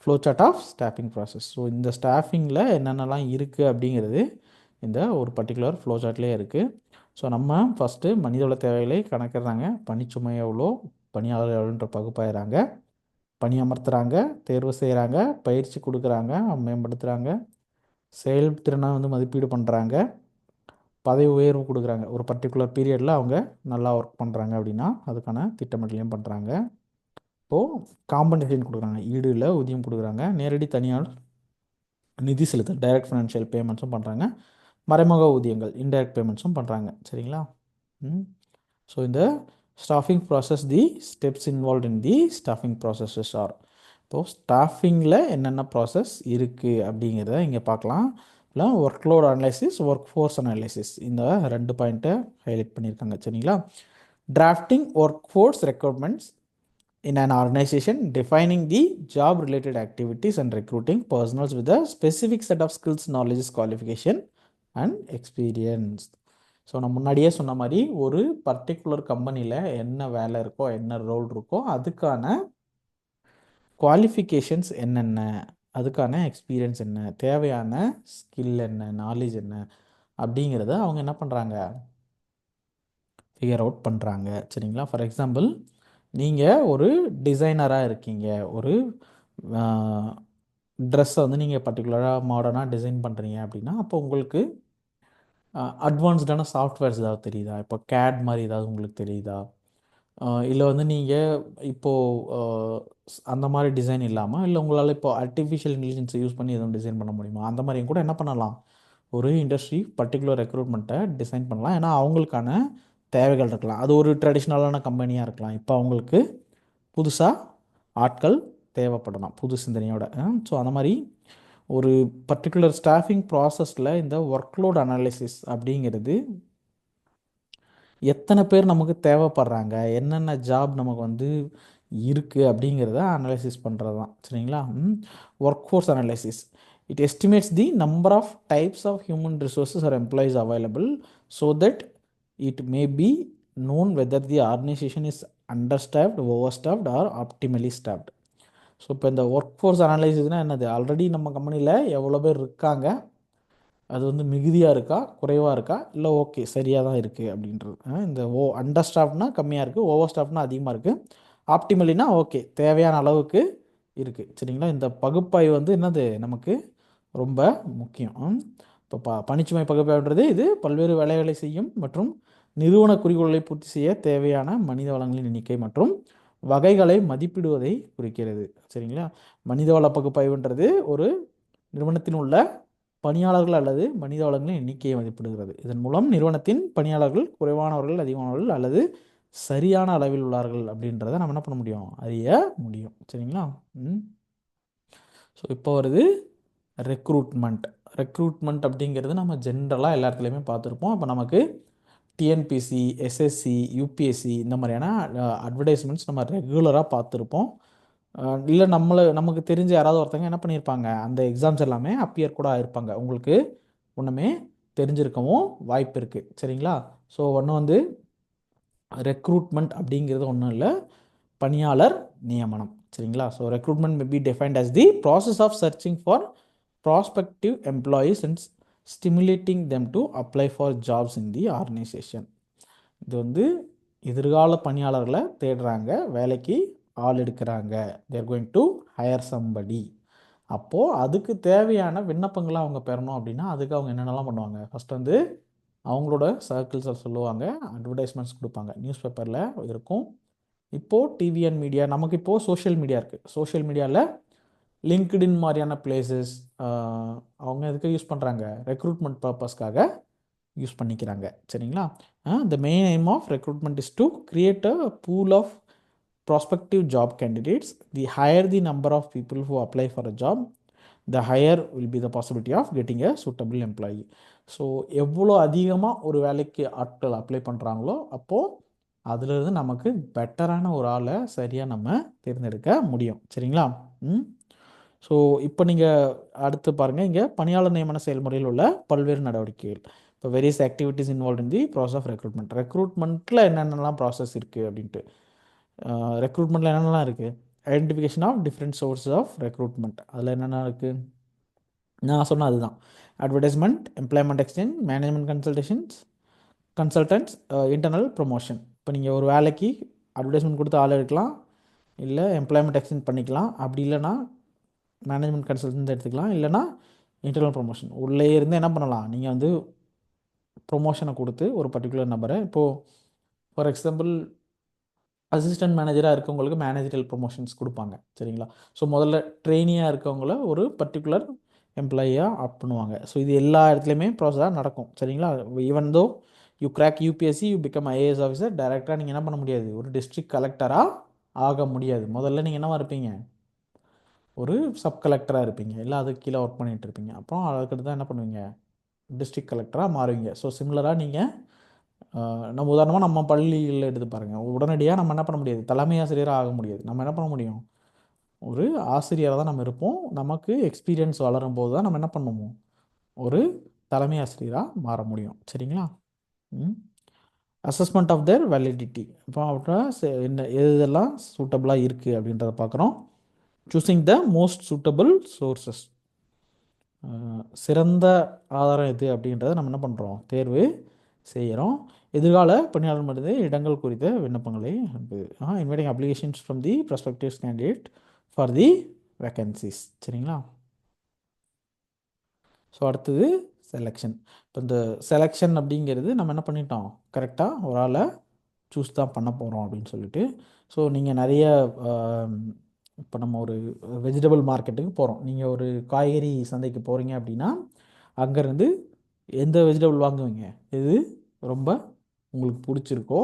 flow chart of staffing process. So இந்த ஸ்டாஃபிங்கில் என்னென்னலாம் இருக்குது அப்படிங்கிறது இந்த ஒரு பர்டிகுலர் ஃப்ளோ சார்ட்லேயே இருக்குது. ஸோ நம்ம ஃபஸ்ட்டு மனிதவள தேவைகளை கணக்கிடுறாங்க, பணிச்சுமை எவ்வளோ, பணியாளர் எவ்வளோன்ற பகுப்பாயிறாங்க, பணி அமர்த்துறாங்க, தேர்வு செய்கிறாங்க, பயிற்சி கொடுக்குறாங்க, மேம்படுத்துகிறாங்க, செயல்திறனை வந்து மதிப்பீடு பண்ணுறாங்க, பதவி உயர்வு கொடுக்குறாங்க. ஒரு பர்டிகுலர் பீரியடில் அவங்க நல்லா ஒர்க் பண்ணுறாங்க அப்படின்னா அதுக்கான திட்டமிடலையும் பண்ணுறாங்க. இப்போது காம்பன்சேஷன் கொடுக்குறாங்க, ஈடு இல்லை ஊதியம் கொடுக்குறாங்க, நேரடி தனியார் நிதி செலுத்தல் டைரக்ட் ஃபினான்ஷியல் பேமெண்ட்ஸும் பண்ணுறாங்க, மறைமுக ஊதியங்கள் இன்டைரக்ட் பேமெண்ட்ஸும் பண்ணுறாங்க. சரிங்களா? ஸோ இந்த staffing process, the steps involve in the staffing processes are. இப்போது ஸ்டாஃபிங்கில் என்னென்ன ப்ராசஸ் இருக்குது அப்படிங்கிறத இங்கே பார்க்கலாம். இல்லை work load analysis, work force analysis, இந்த 2 பாயிண்ட்டை ஹைலைட் பண்ணியிருக்காங்க. சரிங்களா? Drafting work force recruitments in an organization, defining the job related activities and recruiting personals with a specific set of skills, knowledge, qualification and experience. So நான் முன்னாடியே சொன்ன மாதிரி ஒரு particular கம்பெனியில் என்ன வேலை இருக்கோ, என்ன ரோல் இருக்கோ, அதுக்கான குவாலிஃபிகேஷன்ஸ் என்னென்ன, அதுக்கான எக்ஸ்பீரியன்ஸ் என்ன, தேவையான ஸ்கில் என்ன, நாலேஜ் என்ன அப்படிங்கிறத அவங்க என்ன பண்ணுறாங்க, ஃபிகர் அவுட் பண்ணுறாங்க. சரிங்களா? ஃபார் எக்ஸாம்பிள், நீங்கள் ஒரு டிசைனராக இருக்கீங்க, ஒரு ட்ரெஸ்ஸை வந்து நீங்கள் பர்டிகுலராக மாடர்னாக டிசைன் பண்ணுறீங்க அப்படின்னா, அப்போ உங்களுக்கு அட்வான்ஸ்டான சாஃப்ட்வேர்ஸ் ஏதாவது தெரியுதா? இப்போ கேட் மாதிரி ஏதாவது உங்களுக்கு தெரியுதா? இல்லை வந்து நீங்கள் இப்போது அந்த மாதிரி டிசைன் இல்லாமல், இல்லை உங்களால் இப்போ ஆர்டிஃபிஷியல் இன்டெலிஜென்ஸை யூஸ் பண்ணி எதுவும் டிசைன் பண்ண முடியுமா? அந்த மாதிரியும் கூட என்ன பண்ணலாம், ஒரு இண்டஸ்ட்ரி பர்டிகுலர் ரெக்ரூட்மெண்ட்டை டிசைன் பண்ணலாம். ஏன்னா அவங்களுக்கான தேவைகள் இருக்கலாம். அது ஒரு ட்ரெடிஷ்னலான கம்பெனியாக இருக்கலாம். இப்போ அவங்களுக்கு புதுசாக ஆட்கள் தேவைப்படலாம், புது சிந்தனையோட. ஸோ அந்த மாதிரி ஒரு பர்டிகுலர் ஸ்டாஃபிங் ப்ராசஸில் இந்த ஒர்க்லோட் அனாலிசிஸ் அப்படிங்கிறது எத்தனை பேர் நமக்கு தேவைப்படுறாங்க, என்னென்ன ஜாப் நமக்கு வந்து இருக்குது அப்படிங்கிறத அனலைசிஸ் பண்ணுறது தான். சரிங்களா? Work force analysis, it estimates the number of types of human resources or employees available so that it may be known whether the organization is understaffed, overstaffed or optimally staffed. So இப்போ இந்த work force அனலைசிஸ்னால் என்னது, already நம்ம கம்பெனியில் எவ்வளோ பேர் இருக்காங்க, அது வந்து மிகுதியாக இருக்கா, குறைவாக இருக்கா, இல்லை ஓகே சரியாக தான் இருக்குது அப்படின்றது. இந்த அண்டர் ஸ்டாஃப்னா கம்மியாக இருக்குது, ஓவர் ஸ்டாஃப்னா அதிகமாக இருக்குது, ஆப்டிமலினா ஓகே தேவையான அளவுக்கு இருக்குது. சரிங்களா? இந்த பகுப்பாய்வு வந்து என்னது நமக்கு ரொம்ப முக்கியம். இப்போ பணிச்சுமை பகுப்பாய்வுன்றது இது பல்வேறு வேலைகளை செய்யும் மற்றும் நிறுவன குறிக்கோள்களை பூர்த்தி செய்ய தேவையான மனித வளங்களின் எண்ணிக்கை மற்றும் வகைகளை மதிப்பிடுவதை குறிக்கிறது. சரிங்களா? மனிதவள பகுப்பாய்வுன்றது ஒரு நிறுவனத்தில் உள்ள பணியாளர்கள் அல்லது மனித வளங்களின் எண்ணிக்கையை மதிப்பிடுகிறது. இதன் மூலம் நிறுவனத்தின் பணியாளர்கள் குறைவானவர்கள், அதிகமானவர்கள் அல்லது சரியான அளவில் உள்ளார்கள் அப்படின்றத நம்ம என்ன பண்ண முடியும், அறிய முடியும். சரிங்களா? ஸோ இப்போ வருது ரெக்ரூட்மெண்ட். ரெக்ரூட்மெண்ட் அப்படிங்கிறது நம்ம ஜென்ரலாக எல்லா இடத்துலையுமே பார்த்துருப்போம். அப்போ நமக்கு டிஎன்பிசி, எஸ்எஸ்சி, யூபிஎஸ்சி இந்த மாதிரியான அட்வர்டைஸ்மெண்ட்ஸ் நம்ம ரெகுலராக பார்த்துருப்போம். இல்லை நமக்கு தெரிஞ்ச யாராவது ஒருத்தங்க என்ன பண்ணியிருப்பாங்க, அந்த எக்ஸாம்ஸ் எல்லாமே அப்பியர் கூட ஆகிருப்பாங்க. உங்களுக்கு ஒன்றுமே தெரிஞ்சிருக்கவும் வாய்ப்பு இருக்குது. சரிங்களா? ஸோ ஒன்று வந்து ரெக்ரூட்மெண்ட் அப்படிங்கிறது ஒன்றும் இல்லை, பணியாளர் நியமனம். சரிங்களா? So recruitment may be defined as the process of searching for prospective employees and stimulating them to apply for jobs in the organisation. இது வந்து எதிர்கால பணியாளர்களை தேடுறாங்க, வேலைக்கு ஆள் எடுக்கிறாங்க, they're going to hire somebody. அப்போது அதுக்கு தேவையான விண்ணப்பங்களை அவங்க பெறணும் அப்படின்னா அதுக்கு அவங்க என்னென்னலாம் பண்ணுவாங்க, ஃபஸ்ட் வந்து அவங்களோட சர்க்கிள்ஸை சொல்லுவாங்க, அட்வர்டைஸ்மெண்ட்ஸ் கொடுப்பாங்க, நியூஸ் பேப்பரில் இருக்கும். இப்போது டிவி அண்ட் மீடியா, நமக்கு இப்போது சோஷியல் மீடியா இருக்குது. சோஷியல் மீடியாவில் லிங்க்டின் மாதிரியான பிளேசஸ் அவங்க எதுக்கு யூஸ் பண்ணுறாங்க, ரெக்ரூட்மெண்ட் பர்பஸ்க்காக யூஸ் பண்ணிக்கிறாங்க. சரிங்களா? The main aim of recruitment is to create a pool of prospective job candidates. The higher the number of people who apply for a job, the higher will be the possibility of getting a suitable employee. So எவ்வளோ அதிகமாக ஒரு வேலைக்கு ஆட்கள் apply பண்ணுறாங்களோ அப்போது அதிலிருந்து நமக்கு பெட்டரான ஒரு ஆளை சரியாக நம்ம தேர்ந்தெடுக்க முடியும். சரிங்களா? ம். ஸோ இப்போ நீங்கள் அடுத்து பாருங்கள், இங்கே பணியாளர் நியமன செயல்முறையில் உள்ள பல்வேறு நடவடிக்கைகள். இப்போ various activities involve in the process of recruitment. ரெக்ரூட்மெண்ட்டில் என்னென்னலாம் ப்ராசஸ் இருக்குது அப்படின்ட்டு. ரெக்ரூட்மெண்ட்டில் என்னென்னலாம் இருக்குது? Identification of different sources of recruitment. அதில் என்னென்ன இருக்குது? நான் சொன்ன அதுதான். Advertisement, employment exchange, management consultants, internal promotion. இப்போ நீங்கள் ஒரு வேலைக்கு அட்வர்டைஸ்மெண்ட் கொடுத்து ஆள் எடுக்கலாம், இல்லை எம்ப்ளாய்மெண்ட் எக்ஸ்சேஞ்ச் பண்ணிக்கலாம், அப்படி இல்லைனா மேனேஜ்மெண்ட் கன்சல்டன்ட் எடுத்துக்கலாம், இல்லைனா இன்டர்னல் ப்ரொமோஷன். உள்ளே இருந்து என்ன பண்ணலாம், நீங்கள் வந்து ப்ரொமோஷனை கொடுத்து ஒரு பர்டிகுலர் நபரை, இப்போது ஃபார் எக்ஸாம்பிள் அசிஸ்டன்ட் மேனேஜராக இருக்கவங்களுக்கு மேனேஜரியல் ப்ரொமோஷன்ஸ் கொடுப்பாங்க. சரிங்களா? ஸோ முதல்ல ட்ரெயினியாக இருக்கவங்கள ஒரு பர்டிகுலர் எம்ப்ளாயியாக அப் பண்ணுவாங்க. ஸோ இது எல்லா இடத்துலையுமே ப்ராசஸாக நடக்கும். சரிங்களா? Even though you crack UPSC, you become IAS officer, டைரெக்டாக நீங்கள் என்ன பண்ண முடியாது, ஒரு டிஸ்ட்ரிக்ட் கலெக்டராக ஆக முடியாது. முதல்ல நீங்கள் என்னவா இருப்பீங்க, ஒரு சப் கலெக்டராக இருப்பீங்க, இல்லை அதுக்கு கீழே ஒர்க் பண்ணிகிட்டு இருப்பீங்க. அப்புறம் அதுக்கடுத்து தான் என்ன பண்ணுவீங்க, டிஸ்ட்ரிக்ட் கலெக்டராக மாறுவீங்க. ஸோ சிமிலராக நீங்கள் நம்ம உதாரணமாக நம்ம பள்ளிகளில் எடுத்து பாருங்கள், உடனடியாக நம்ம என்ன பண்ண முடியாது, தலைமை ஆசிரியராக ஆக முடியாது. நம்ம என்ன பண்ண முடியும், ஒரு ஆசிரியராக தான் நம்ம இருப்போம். நமக்கு எக்ஸ்பீரியன்ஸ் வளரும் போது தான் நம்ம என்ன பண்ணுவோம், ஒரு தலைமை ஆசிரியராக மாற முடியும். சரிங்களா? Assessment of their validity. இப்போ அவர்கிட்ட என்ன எதெல்லாம் சூட்டபுளாக இருக்குது அப்படின்றத பார்க்குறோம். Choosing the most suitable sources. சிறந்த ஆதாரம் எது அப்படின்றத நம்ம என்ன பண்ணுறோம், தேர்வு செய்கிறோம். எதிர்கால பணியாளர் மனித இடங்கள் குறித்த விண்ணப்பங்களை inviting applications from the prospective candidate for the vacancies. சரிங்களா? ஸோ அடுத்தது செலெக்ஷன். இப்போ இந்த செலெக்ஷன் அப்படிங்கிறது நம்ம என்ன பண்ணிட்டோம், கரெக்டாக ஒரு ஆளை சூஸ் தான் பண்ண போகிறோம் அப்படின்னு சொல்லிட்டு. ஸோ நீங்கள் நிறைய இப்போ நம்ம ஒரு வெஜிடபிள் மார்க்கெட்டுக்கு போகிறோம், நீங்கள் ஒரு காய்கறி சந்தைக்கு போகிறீங்க அப்படின்னா அங்கேருந்து எந்த வெஜிடபிள் வாங்குவீங்க, எது ரொம்ப உங்களுக்கு பிடிச்சிருக்கோ,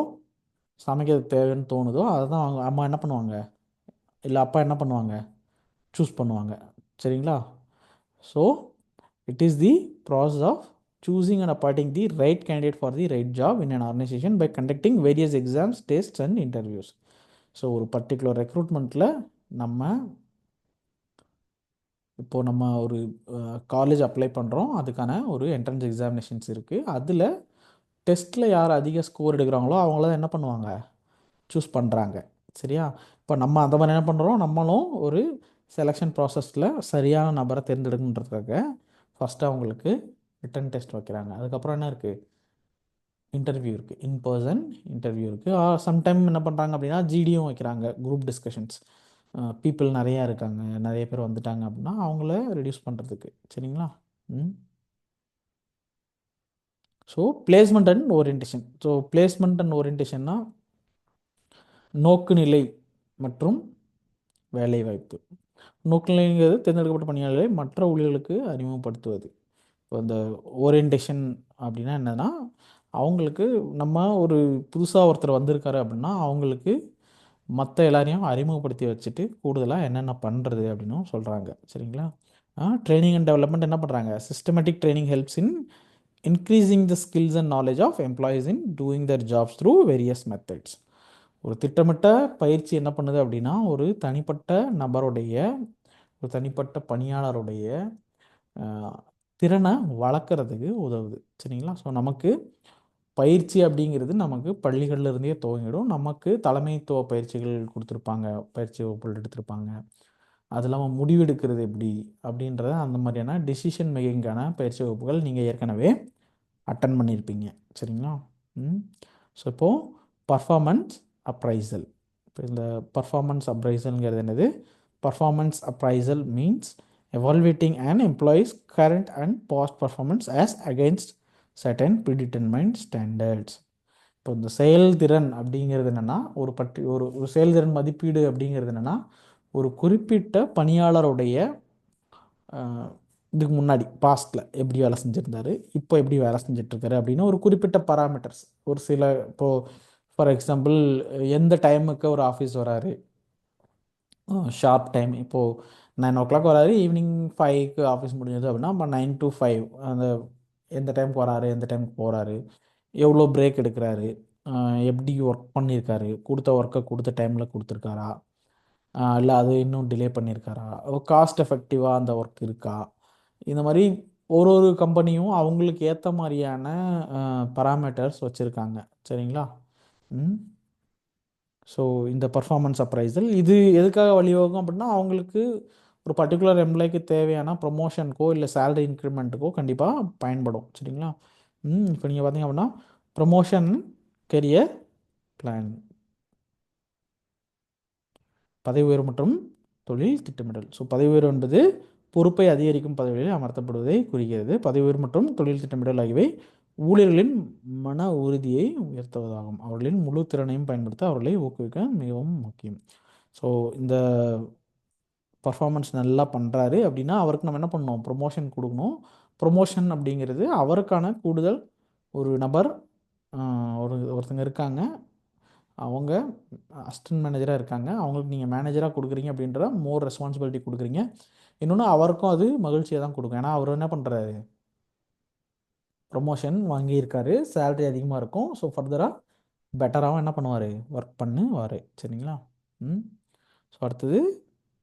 சமைக்கிறது தேவைன்னு தோணுதோ அதை தான் அம்மா என்ன பண்ணுவாங்க, இல்லை அப்பா என்ன பண்ணுவாங்க, சூஸ் பண்ணுவாங்க. சரிங்களா? So it is the process of choosing and appointing the right candidate for the right job in an organization by conducting various exams, tests and interviews. So ஒரு பர்டிகுலர் ரெக்ரூட்மெண்ட்டில் நம்ம இப்போது நம்ம ஒரு காலேஜ் அப்ளை பண்ணுறோம், அதுக்கான ஒரு என்ட்ரன்ஸ் எக்ஸாமினேஷன்ஸ் இருக்குது. அதில் டெஸ்ட்டில் யார் அதிக ஸ்கோர் எடுக்கிறாங்களோ அவங்கள தான் என்ன பண்ணுவாங்க, சூஸ் பண்ணுறாங்க. சரியா? இப்போ நம்ம அந்த மாதிரி என்ன பண்ணுறோம், நம்மளும் ஒரு செலெக்ஷன் ப்ராசஸில் சரியான நபரை தேர்ந்தெடுக்கணுன்றதுக்காக ஃபஸ்ட்டு அவங்களுக்கு ரிட்டன் டெஸ்ட் வைக்கிறாங்க. அதுக்கப்புறம் என்ன இருக்குது, இன்டர்வியூ இருக்குது, இன் பர்சன் இன்டர்வியூ இருக்குது. சம்டைம் என்ன பண்ணுறாங்க அப்படின்னா ஜிடியும் வைக்கிறாங்க, குரூப் டிஸ்கஷன்ஸ். பீப்புள் நிறையா இருக்காங்க, நிறைய பேர் வந்துட்டாங்க அப்படின்னா அவங்கள ரெடியூஸ் பண்ணுறதுக்கு. சரிங்களா? So placement and orientation. So placement and ஓரியன்டேஷன்னா நோக்குநிலை மற்றும் வேலைவாய்ப்பு. நோக்குநிலைங்கிறது தேர்ந்தெடுக்கப்பட்ட பணியாளர்களை மற்ற ஊழியர்களுக்கு அறிமுகப்படுத்துவது. இப்போ இந்த ஓரியன்டேஷன் அப்படின்னா என்னன்னா, அவங்களுக்கு நம்ம ஒரு புதுசாக ஒருத்தர் வந்திருக்காரு அப்படின்னா அவங்களுக்கு மற்ற எல்லாரையும் அறிமுகப்படுத்தி வச்சுட்டு கூடுதலாக என்னென்ன பண்ணுறது அப்படின்னும் சொல்கிறாங்க. சரிங்களா? ட்ரைனிங் அண்ட் டெவலப்மெண்ட் என்ன பண்ணுறாங்க, systematic training helps in increasing the skills and knowledge of employees in doing their jobs through various methods. ஒரு திட்டமிட்ட பயிற்சி என்ன பண்ணுது அப்படின்னா, ஒரு தனிப்பட்ட நபருடைய, ஒரு தனிப்பட்ட பணியாளருடைய திறனை வளர்க்குறதுக்கு உதவுது. சரிங்களா? ஸோ நமக்கு பயிற்சி அப்படிங்கிறது நமக்கு பள்ளிகளில் இருந்தே துவங்கிடும். நமக்கு தலைமைத்துவ பயிற்சிகள் கொடுத்துருப்பாங்க, பயிற்சி வகுப்புகள் எடுத்திருப்பாங்க. அது இல்லாமல் முடிவெடுக்கிறது எப்படி அப்படின்றத, அந்த மாதிரியான டிசிஷன் மேக்கிங்கான பயிற்சி வகுப்புகள் நீங்கள் ஏற்கனவே அட்டன் பண்ணியிருப்பீங்க. சரிங்களா? ஸோ இப்போது பர்ஃபார்மன்ஸ் அப்ரைசல். இப்போ இந்த பர்ஃபார்மன்ஸ் அப்ரைசல்ங்கிறது என்னது, performance appraisal means evaluating an employee's current and past performance as against certain predetermined standards. இப்போ இந்த செயல்திறன் அப்படிங்கிறது என்னென்னா, ஒரு செயல்திறன் மதிப்பீடு அப்படிங்கிறது என்னென்னா, ஒரு குறிப்பிட்ட பணியாளருடைய இதுக்கு முன்னாடி பாஸ்ட்டில் எப்படி வேலை செஞ்சுருந்தாரு, இப்போ எப்படி வேலை செஞ்சிட்ருக்காரு அப்படின்னு ஒரு குறிப்பிட்ட பராமீட்டர்ஸ், ஒரு சில, இப்போது ஃபார் எக்ஸாம்பிள் எந்த டைமுக்கு ஒரு ஆஃபீஸ் வராரு, ஷார்ப் டைம், இப்போது 9 o'clock வராரு, ஈவினிங் 5க்கு ஆஃபீஸ் முடிஞ்சது அப்படின்னா நம்ம 9 to 5 அந்த எந்த டைமுக்கு வராரு, எந்த டைமுக்கு போகிறாரு, எவ்வளோ பிரேக் எடுக்கிறாரு, எப்படி ஒர்க் பண்ணியிருக்காரு, கொடுத்த ஒர்க்கை கொடுத்த டைமில் கொடுத்துருக்காரா, இல்லை அது இன்னும் டிலே பண்ணியிருக்காரா, காஸ்ட் எஃபெக்டிவாக அந்த ஒர்க் இருக்கா, இந்த மாதிரி ஒரு ஒரு கம்பெனியும் அவங்களுக்கு ஏற்ற மாதிரியான பராமீட்டர்ஸ் வச்சுருக்காங்க. சரிங்களா? ம் ஸோ இந்த பர்ஃபார்மன்ஸ் அப்ரைசல் இது எதுக்காக வழிவகுக்கும் அப்படின்னா, அவங்களுக்கு ஒரு பர்டிகுலர் எம்ப்ளாய்க்கு தேவையான ப்ரொமோஷனுக்கோ இல்லை சேலரி இன்க்ரிமெண்ட்டுக்கோ கண்டிப்பாக பயன்படும். சரிங்களா? இப்போ நீங்கள் பார்த்தீங்க அப்படின்னா ப்ரொமோஷன், கெரியர் பிளான், பதவி உயர்வு மற்றும் தொழில் திட்டமிடல். ஸோ பதவி உயர்வு என்பது பொறுப்பை அதிகரிக்கும் பதவிகளில் அமர்த்தப்படுவதை குறிக்கிறது. பதவி உயர்வு மற்றும் தொழில் திட்டமிடல் ஆகியவை ஊழியர்களின் மன உறுதியை உயர்த்துவதாகும். அவர்களின் முழு திறனையும் பயன்படுத்த அவர்களை ஊக்குவிக்க மிகவும் முக்கியம். ஸோ இந்த பர்ஃபார்மன்ஸ் நல்லா பண்ணுறாரு அப்படின்னா அவருக்கு நம்ம என்ன பண்ணணும், ப்ரொமோஷன் கொடுக்கணும். ப்ரொமோஷன் அப்படிங்கிறது அவருக்கான கூடுதல் ஒரு நபர், ஒருத்தங்க இருக்காங்க, அவங்க அசிஸ்டன்ட் மேனேஜராக இருக்காங்க, அவங்களுக்கு நீங்கள் மேனேஜராக கொடுக்குறீங்க அப்படின்ற மோர் ரெஸ்பான்சிபிலிட்டி கொடுக்குறீங்க. இன்னொன்று அவருக்கும் அது மகிழ்ச்சியை தான் கொடுக்கும். ஏன்னா அவர் என்ன பண்ணுறாரு, ப்ரொமோஷன் வாங்கியிருக்காரு, சேலரி அதிகமாக இருக்கும். ஸோ ஃபர்தராக பெட்டராகவும் என்ன பண்ணுவார், ஒர்க் பண்ணுவார். சரிங்களா? ஸோ அடுத்தது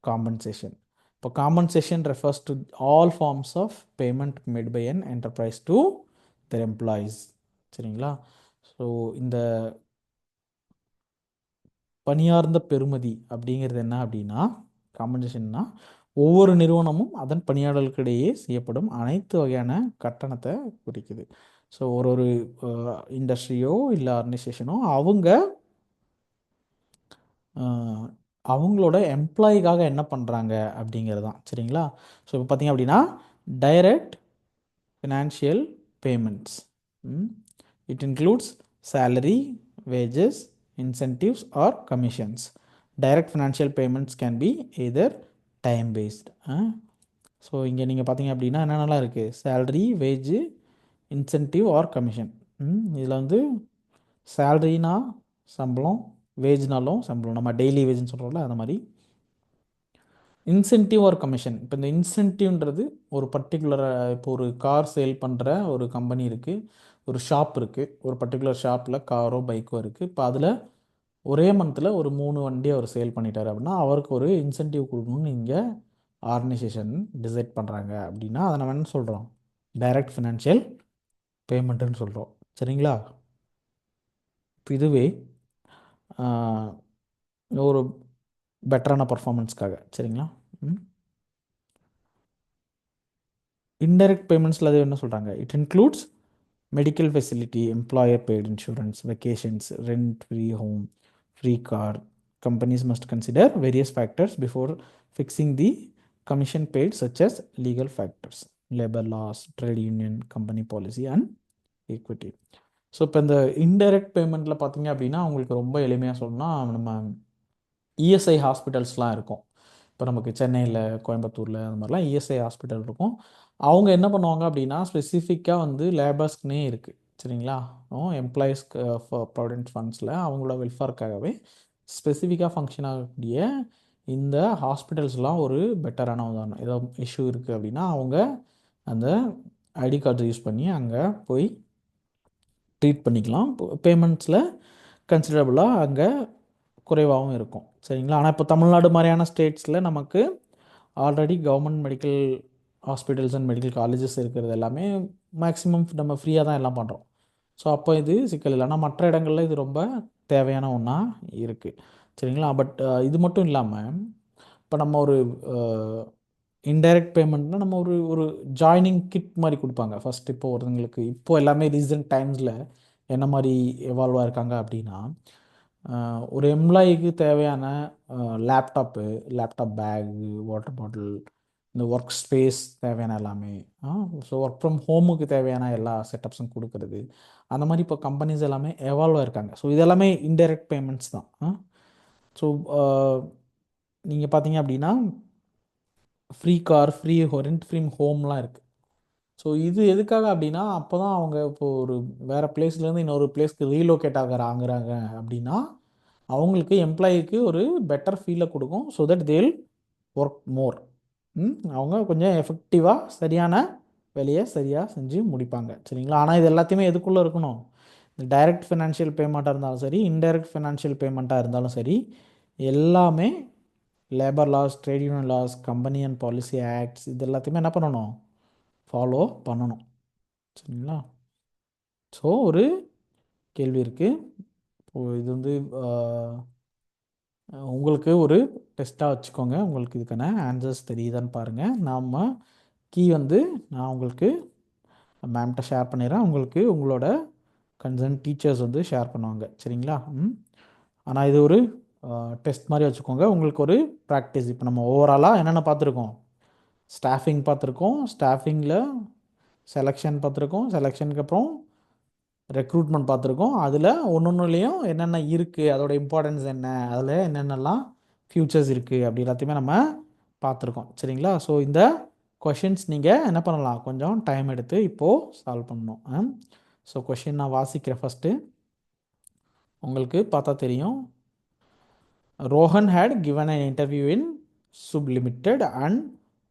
காம்பன்சேஷன். இப்போ compensation refers to all forms of payment made by an enterprise to their employees. சரிங்களா? ஸோ இந்த பணியார்ந்த பெறுமதி அப்படிங்கிறது என்ன அப்படின்னா, காம்பன்சேஷன்னா ஒவ்வொரு நிறுவனமும் அதன் பணியாளர்களுக்கிடையே செய்யப்படும் அனைத்து வகையான கட்டணத்தை குறிக்குது. ஸோ ஒரு ஒரு இண்டஸ்ட்ரியோ இல்லை ஆர்கனைசேஷனோ அவங்களோட எம்ப்ளாயிக்காக என்ன பண்ணுறாங்க அப்படிங்கிறது தான். சரிங்களா? ஸோ இப்போ பார்த்தீங்க அப்படின்னா direct financial payments, it includes salary, wages, incentives or commissions. Direct financial payments can be either time based. So இங்கே நீங்கள் பார்த்தீங்க அப்படின்னா என்னென்னலாம் இருக்குது, சேலரி, வேஜு, இன்சென்டிவ் ஆர் கமிஷன். இதில் வந்து சேலரினா சம்பளம், வேஜ்னாலும் சம்பளம், நம்ம டெய்லி வேஜ்னு சொல்கிறோம்ல அந்த மாதிரி. இன்சென்டிவ் ஆர் கமிஷன், இப்போ இந்த இன்சென்டிவ்ன்றது ஒரு பர்டிகுலர், இப்போ ஒரு கார் சேல் பண்ணுற ஒரு கம்பெனி இருக்குது, ஒரு ஷாப் இருக்குது, ஒரு பர்டிகுலர் ஷாப்பில் காரோ பைக்கோ இருக்குது. இப்போ அதில் ஒரே மந்தில் ஒரு 3 வண்டி அவர் சேல் பண்ணிட்டார் அப்படின்னா அவருக்கு ஒரு இன்சென்டிவ் கொடுக்கணும்னு இங்கே ஆர்கனைசேஷன் டிசைட் பண்ணுறாங்க அப்படின்னா அதை நம்ம என்ன சொல்கிறோம், டைரக்ட் ஃபினான்ஷியல் பேமெண்ட்டுன்னு சொல்கிறோம். சரிங்களா? இப்போ இதுவே ஒரு பெட்டரான பர்ஃபார்மன்ஸ்க்காக. சரிங்களா? இன்டைரக்ட் பேமெண்ட்ஸில் அது என்ன சொல்கிறாங்க, it includes medical facility, employer paid insurance, vacations, rent free home, free car. Companies must consider various factors before fixing the commission paid, such as legal factors, labor laws, trade union, company policy and equity. So இப்போ இந்த indirect பேமெண்ட்டில் பார்த்தீங்க அப்படின்னா அவங்களுக்கு ரொம்ப எளிமையாக சொல்லணும்னா நம்ம ESI ஹாஸ்பிட்டல்ஸ்லாம் இருக்கும். இப்போ நமக்கு சென்னையில், கோயம்புத்தூரில் அந்த மாதிரிலாம் இஎஸ்ஐ ஹாஸ்பிட்டல் இருக்கும். அவங்க என்ன பண்ணுவாங்க அப்படின்னா ஸ்பெசிஃபிக்காக வந்து லேபர்ஸ்க்குனே இருக்குது. சரிங்களா? எம்ப்ளாயீஸ்க்கு ப்ராவிடென்ட் ஃபண்ட்ஸில் அவங்களோட வெல்ஃபேர்க்காகவே ஸ்பெசிஃபிக்காக ஃபங்க்ஷன் ஆகக்கூடிய இந்த ஹாஸ்பிட்டல்ஸ்லாம் ஒரு பெட்டரான உதாரணம். ஏதோ இஷ்யூ இருக்குது அப்படின்னா அவங்க அந்த ஐடி கார்டு யூஸ் பண்ணி அங்கே போய் ட்ரீட் பண்ணிக்கலாம். பேமெண்ட்ஸில் கன்சிடரபுளாக அங்கே குறைவாகவும் இருக்கும். சரிங்களா? ஆனால் இப்போ தமிழ்நாடு மாதிரியான ஸ்டேட்ஸில் நமக்கு already government medical hospitals and medical colleges இருக்கிறது எல்லாமே மேக்ஸிமம் நம்ம ஃப்ரீயாக தான் எல்லாம் பண்ணுறோம். ஸோ அப்போ இது சிக்கல் இல்லை. ஆனால் மற்ற இடங்களில் இது ரொம்ப தேவையான ஒன்றா இருக்குது. சரிங்களா? பட் இது மட்டும் இல்லாமல் இப்போ நம்ம ஒரு இன்டைரக்ட் பேமெண்ட்னால் நம்ம ஒரு ஒரு ஜாயினிங் கிட் மாதிரி கொடுப்பாங்க ஃபஸ்ட். இப்போ ஒருத்தங்களுக்கு இப்போ எல்லாமே ரீசன்ட் டைம்ஸில் என்ன மாதிரி எவால்வ் ஆயிருக்காங்க அப்படின்னா ஒரு எம்ப்ளாயிக்கு தேவையான laptop, laptop bag, water bottle, இந்த ஒர்க் ஸ்பேஸ் தேவையான எல்லாமே, ஸோ ஒர்க் ஃப்ரம் ஹோமுக்கு தேவையான எல்லா செட்டப்ஸும் கொடுக்குறது, அந்த மாதிரி இப்போ கம்பெனிஸ் எல்லாமே எவால்வ் ஆயிருக்காங்க. ஸோ இது எல்லாமே இன்டைரக்ட் பேமெண்ட்ஸ் தான். ஸோ நீங்கள் பார்த்தீங்க அப்படின்னா free car, free rent free ஹோம்லாம் இருக்குது. ஸோ இது எதுக்காக அப்படின்னா அப்போ தான் அவங்க இப்போ ஒரு வேறு பிளேஸ்லேருந்து இன்னொரு பிளேஸ்க்கு ரீலோகேட் ஆகுறாங்க அப்படின்னா அவங்களுக்கு எம்ப்ளாயிக்கு ஒரு பெட்டர் ஃபீலை கொடுக்கும். ஸோ தட் தேல் ஒர்க் மோர். அவங்க கொஞ்சம் எஃபெக்டிவாக சரியான வேலையை சரியாக செஞ்சு முடிப்பாங்க. சரிங்களா? ஆனால் இது எல்லாத்தையுமே எதுக்குள்ளே இருக்கணும், டைரக்ட் ஃபினான்ஷியல் பேமெண்ட்டாக இருந்தாலும் சரி, இன்டைரக்ட் ஃபினான்ஷியல் பேமெண்ட்டாக இருந்தாலும் சரி, எல்லாமே labour laws, trade union laws, company and policy acts இது எல்லாத்தையுமே என்ன பண்ணணும், ஃபாலோ பண்ணணும். சரிங்களா? ஸோ ஒரு கேள்வி இருக்குது. இப்போது இது வந்து உங்களுக்கு ஒரு டெஸ்ட்டாக வச்சுக்கோங்க. உங்களுக்கு இதுக்கான ஆன்சர்ஸ் தெரியுதான்னு பாருங்கள். நாம் கீ வந்து நான் உங்களுக்கு மேம்கிட்ட ஷேர் பண்ணிடுறேன். உங்களுக்கு உங்களோட கன்சர்ன் டீச்சர்ஸ் வந்து ஷேர் பண்ணுவாங்க. சரிங்களா? ஆனால் இது ஒரு டெஸ்ட் மாதிரி வச்சுக்கோங்க. உங்களுக்கு ஒரு ப்ராக்டிஸ். இப்போ நம்ம ஓவராலாக என்னென்ன பார்த்துருக்கோம்? ஸ்டாஃபிங் பார்த்துருக்கோம். ஸ்டாஃபிங்கில் செலெக்ஷன் பார்த்துருக்கோம். செலெக்ஷனுக்கு அப்புறம் ரெக்ரூட்மெண்ட் பார்த்துருக்கோம். அதில் ஒன்றுலேயும் என்னென்ன இருக்குது, அதோட இம்பார்ட்டன்ஸ் என்ன, அதில் என்னென்னலாம் ஃபியூச்சர்ஸ் இருக்குது அப்படி எல்லாத்தையுமே நம்ம பார்த்துருக்கோம். சரிங்களா? ஸோ இந்த கொஷின்ஸ் நீங்கள் என்ன பண்ணலாம், கொஞ்சம் டைம் எடுத்து இப்போது சால்வ் பண்ணணும். ஸோ கொஷின் நான் வாசிக்கிறேன். ஃபஸ்ட்டு உங்களுக்கு பார்த்தா தெரியும். Rohan had given an interview in Sub Limited and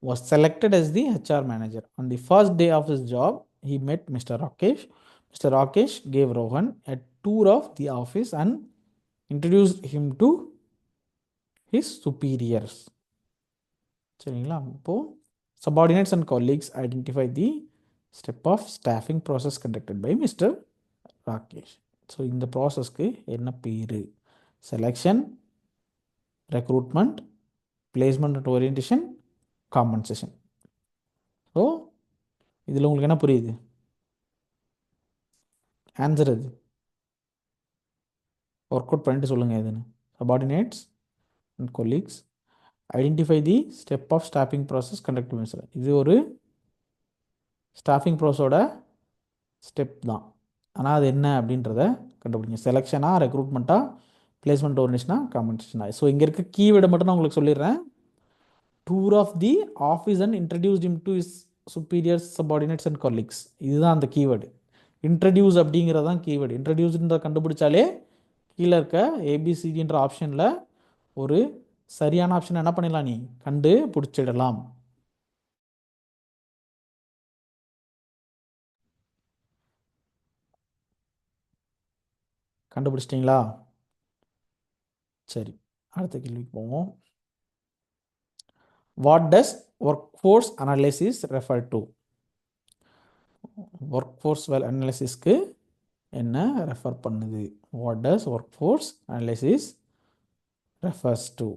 was selected as the HR manager. On the first day of his job, he met Mr. Rakesh. Mr. Rakesh gave Rohan a tour of the office and introduced him to his superiors. சரிங்களா? இப்போது subordinates and colleagues identify the step of staffing process conducted by Mr. Rakesh. So இந்த ப்ராசஸ்க்கு என்ன பேர்? Selection, recruitment, placement and orientation, compensation. So இதில் உங்களுக்கு என்ன புரியுது? Answer அது ஒர்க் அவுட் பண்ணிட்டு சொல்லுங்கள் எதுன்னு. Subordinates and colleagues identify the step of staffing process conduct mister. இது ஒரு ஸ்டாஃபிங் ப்ராசஸோட ஸ்டெப் தான். ஆனால் அது என்ன அப்படின்றத கண்டுபிடிங்க. செலெக்ஷனாக, ரெக்ரூட்மெண்ட்டாக, பிளேஸ்மெண்ட் ஓரியன்டேஷனா, காம்பன்சேஷனா. ஸோ இங்கே இருக்க கீவேர்டை மட்டும் நான் உங்களுக்கு சொல்லிடுறேன். Tour of the office and introduced him to his superiors, subordinates and colleagues. இதுதான் அந்த கீவேர்டு. இன்ட்ரடியூஸ் அப்படிங்கிறது தான் கீவேர்டு. இன்ட்ரடியூஸ்ன்றதை கண்டுபிடிச்சாலே கீழே இருக்க ஏபிசிடின்ற ஆப்ஷனில் ஒரு சரியான ஆப்ஷன் என்ன பண்ணிடலாம், நீ கண்டுபிடிச்சிடலாம். கண்டுபிடிச்சிட்டிங்களா? சரி, அடுத்த கேள்விக்கு போவோம். What does work force analysis refer to? Work force அனாலிசிஸ்க்கு என்ன ரெஃபர் பண்ணுது? What does work force analysis refers to?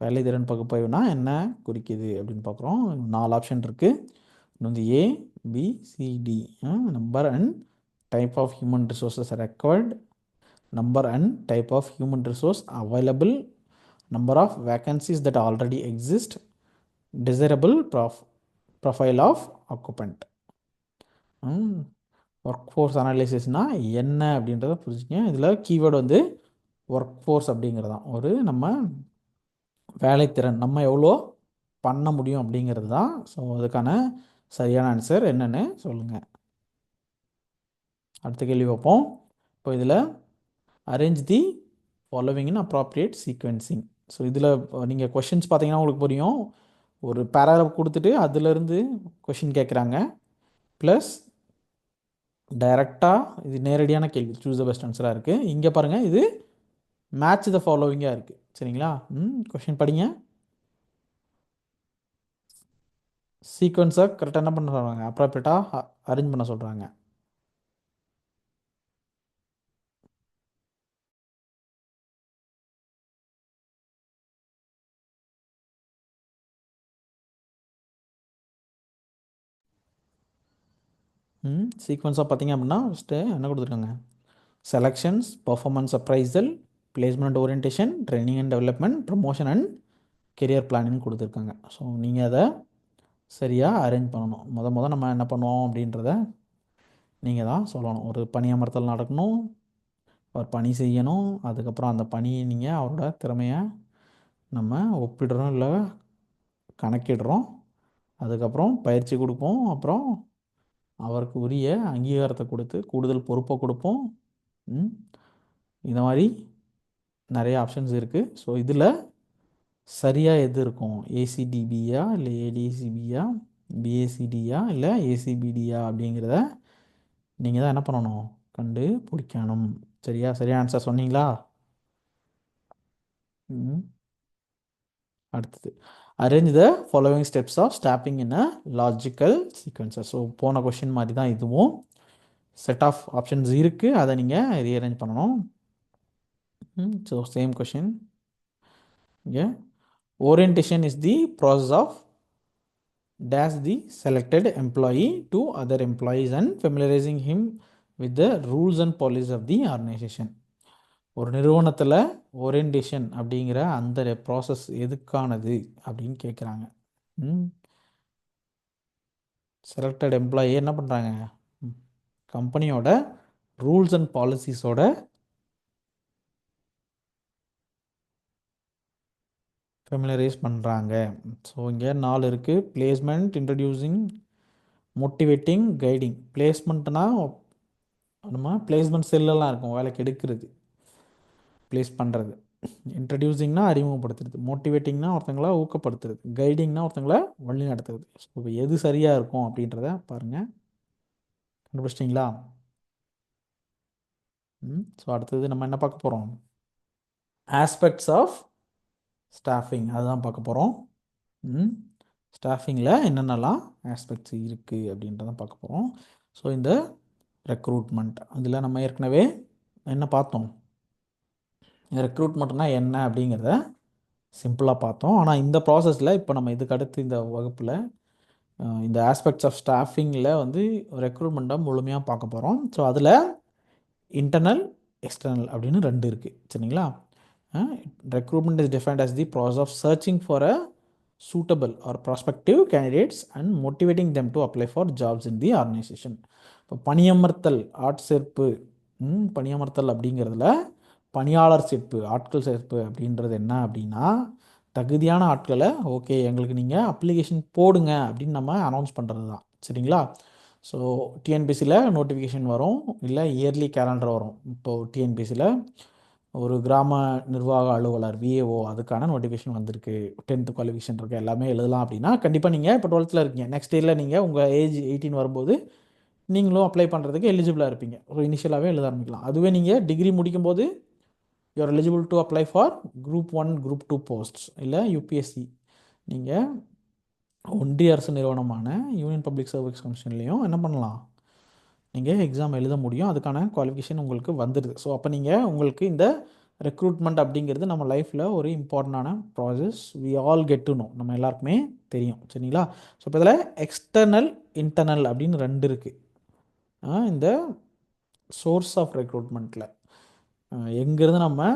வேலைத்திறன் பகுப்பாய்வுனா என்ன குறிக்குது அப்படின்னு பார்க்குறோம். 4 ஆப்ஷன் இருக்குது. இன்னும் வந்து A, B, C D. Number and type of human resources required, number and type of human resource available, number of vacancies that already exist, desirable profile of occupant. Work force அனாலிசிஸ்னால் என்ன அப்படின்றத புரிஞ்சுங்க. இதில் கீவேர்டு வந்து work force அப்படிங்கிறது தான். ஒரு நம்ம வேலைத்திறன் நம்ம எவ்வளோ பண்ண முடியும் அப்படிங்கிறது தான். ஸோ அதுக்கான சரியான ஆன்சர் என்னென்னு சொல்லுங்கள். அடுத்த கேள்வி பார்ப்போம். இப்போ இதில் arrange the following in appropriate sequencing. So இதில் நீங்கள் கொஷின்ஸ் பார்த்தீங்கன்னா உங்களுக்கு புரியும். ஒரு பேராகிராஃப் கொடுத்துட்டு அதிலிருந்து கொஷின் கேட்குறாங்க. ப்ளஸ் டைரெக்டாக இது நேரடியான கேள்வி, சூஸ் த பெஸ்ட் ஆன்சராக இருக்குது. இங்கே பாருங்கள், இது மேட்ச் த ஃபாலோவிங்காக இருக்குது. சரிங்களா? கொஷின் படிங்க. சீக்வன்ஸாக கரெக்டாக என்ன பண்ண சொல்கிறாங்க, அப்ராப்ரியேட்டாக அரேஞ்ச் பண்ண சொல்கிறாங்க. சீக்வன்ஸாக பார்த்தீங்க அப்படின்னா ஃபஸ்ட்டு என்ன கொடுத்துருக்காங்க, selections, performance appraisal, placement orientation, training and development, promotion and career planning கொடுத்துருக்காங்க. ஸோ நீங்கள் அதை சரியாக அரேஞ்ச் பண்ணணும். முத நம்ம என்ன பண்ணுவோம் அப்படின்றத நீங்கள் தான் சொல்லணும். ஒரு பணி அமர்த்தல் நடக்கணும், அவர் பணி செய்யணும், அதுக்கப்புறம் அந்த பணியை நீங்கள் அவரோட திறமையை நம்ம ஒப்பிடுறோம் இல்லை கணக்கிடுறோம், அதுக்கப்புறம் பயிற்சி கொடுப்போம், அப்புறம் அவருக்கு உரிய அங்கீகாரத்தை கொடுத்து கூடுதல் பொறுப்பை கொடுப்போம். இந்த மாதிரி நிறைய ஆப்ஷன்ஸ் இருக்குது. ஸோ இதில் சரியாக எது இருக்கும், ஏசிடிபியா இல்லை ஏடிசிபியா, பிஏசிடியா இல்லை ஏசிபிடியா அப்படிங்கிறத நீங்கள் தான் என்ன பண்ணணும், கண்டுபிடிக்கணும். சரியா? சரியா ஆன்சர் சொன்னீங்களா? ம். அடுத்தது, arrange the following steps of staffing in a logical sequences. So போன கொஷின் மாதிரி தான் இதுவும். செட் ஆஃப் ஆப்ஷன்ஸ் இருக்குது, அதை நீங்கள் ரீஅரேஞ்ச் பண்ணணும். ஸோ சேம் கொஷின் இங்கே. Orientation is the process of dash the selected employee to other employees and familiarizing him with the rules and policies of the organization. ஒரு நிறுவனத்தில் ஓரியன்டேஷன் அப்படிங்கிற அந்த process எதுக்கானது அப்படின்னு கேட்குறாங்க. செலக்டட் எம்ப்ளாயி என்ன பண்ணுறாங்க, கம்பெனியோட ரூல்ஸ் அண்ட் பாலிசிஸோட ஃபெமிலரைஸ் பண்ணுறாங்க. ஸோ இங்கே 4 இருக்குது. Placement, introducing, motivating, guiding. பிளேஸ்மெண்ட்னா நம்ம பிளேஸ்மெண்ட் செல்லெல்லாம் இருக்கும், வேலைக்கு எடுக்கிறது, ப்ளேஸ் பண்ணுறது. இன்ட்ரடியூசிங்னா அறிமுகப்படுத்துறது, மோட்டிவேட்டிங்னா ஒருத்தங்கள ஊக்கப்படுத்துறது, கைடிங்னா ஒருத்தங்கள வழி நடத்துறது. ஸோ இப்போ எது சரியாக இருக்கும் அப்படின்றத பாருங்கள். கண்டுபிடிச்சிட்டிங்களா? ஸோ அடுத்தது நம்ம என்ன பார்க்க போகிறோம், ஆஸ்பெக்ட்ஸ் ஆஃப் ஸ்டாஃபிங் அதுதான் பார்க்க போகிறோம். ஸ்டாஃபிங்கில் என்னென்னலாம் ஆஸ்பெக்ட்ஸ் இருக்குது அப்படின்றதான் பார்க்க போகிறோம். ஸோ இந்த ரெக்ரூட்மெண்ட் அதில் நம்ம ஏற்கனவே என்ன பார்த்தோம், ரெக்ரூட்மெண்ட்னா என்ன அப்படிங்கிறத சிம்பிளாக பார்த்தோம். ஆனால் இந்த ப்ராசஸில் இப்போ நம்ம இதுக்கு அடுத்து இந்த வகுப்பில் இந்த ஆஸ்பெக்ட்ஸ் ஆஃப் ஸ்டாஃபிங்கில் வந்து ரெக்ரூட்மெண்ட்டை முழுமையாக பார்க்க போகிறோம். ஸோ அதில் இன்டர்னல், எக்ஸ்டர்னல் அப்படின்னு 2 இருக்குது. சரிங்களா? Recruitment is defined as the process of searching for a suitable or prospective candidates and motivating them to apply for jobs in the organization. இப்போ பணியமர்த்தல், ஆட்சேர்ப்பு, பணியமர்த்தல் அப்படிங்கிறதுல பணியாளர் சேர்ப்பு, ஆட்கள் சேர்ப்பு அப்படின்றது என்ன அப்படின்னா, தகுதியான ஆட்களை ஓகே எங்களுக்கு நீங்கள் அப்ளிகேஷன் போடுங்க அப்படின்னு நம்ம அனௌன்ஸ் பண்ணுறது தான். சரிங்களா? ஸோ டிஎன்பிசியில் நோட்டிஃபிகேஷன் வரும், இல்லை இயர்லி கேலண்டர் வரும். இப்போது டிஎன்பிசியில் ஒரு கிராம நிர்வாக அலுவலர் விஏஓ அதுக்கான நோட்டிஃபிகேஷன் வந்திருக்கு, 10th குவாலிஃபிகேஷன் இருக்குது, எல்லாமே எழுதலாம் அப்படின்னா கண்டிப்பாக நீங்கள் இப்போ 12th இருக்கீங்க, நெக்ஸ்ட் இயரில் நீங்கள் உங்கள் ஏஜ் 18 வரும்போது நீங்களும் அப்ளை பண்ணுறதுக்கு எலிஜிபிளாக இருப்பீங்க. ஸோ இனிஷியலாகவே எழுத ஆரம்பிக்கலாம். அதுவே நீங்கள் டிகிரி முடிக்கும்போது you're eligible to apply for group 1 group 2 posts, இல்லை யூபிஎஸ்சி. நீங்கள் ஒன்றிய அரசு நிறுவனமான யூனியன் பப்ளிக் சர்வீஸ் கமிஷன்லேயும் என்ன பண்ணலாம், நீங்கள் எக்ஸாம் எழுத முடியும், அதுக்கான குவாலிஃபிகேஷன் உங்களுக்கு வந்துடுது. ஸோ அப்போ நீங்கள் உங்களுக்கு இந்த ரெக்ரூட்மெண்ட் அப்படிங்கிறது நம்ம லைஃப்பில் ஒரு இம்பார்ட்டண்டான process, we all get to know, நம்ம எல்லாருக்குமே தெரியும். சரிங்களா? ஸோ இப்போ இதில் எக்ஸ்டர்னல், இன்டர்னல் அப்படின்னு 2 இருக்குது. இந்த சோர்ஸ் ஆஃப் ரெக்ரூட்மெண்ட்டில் எங்கேருந்து நம்ம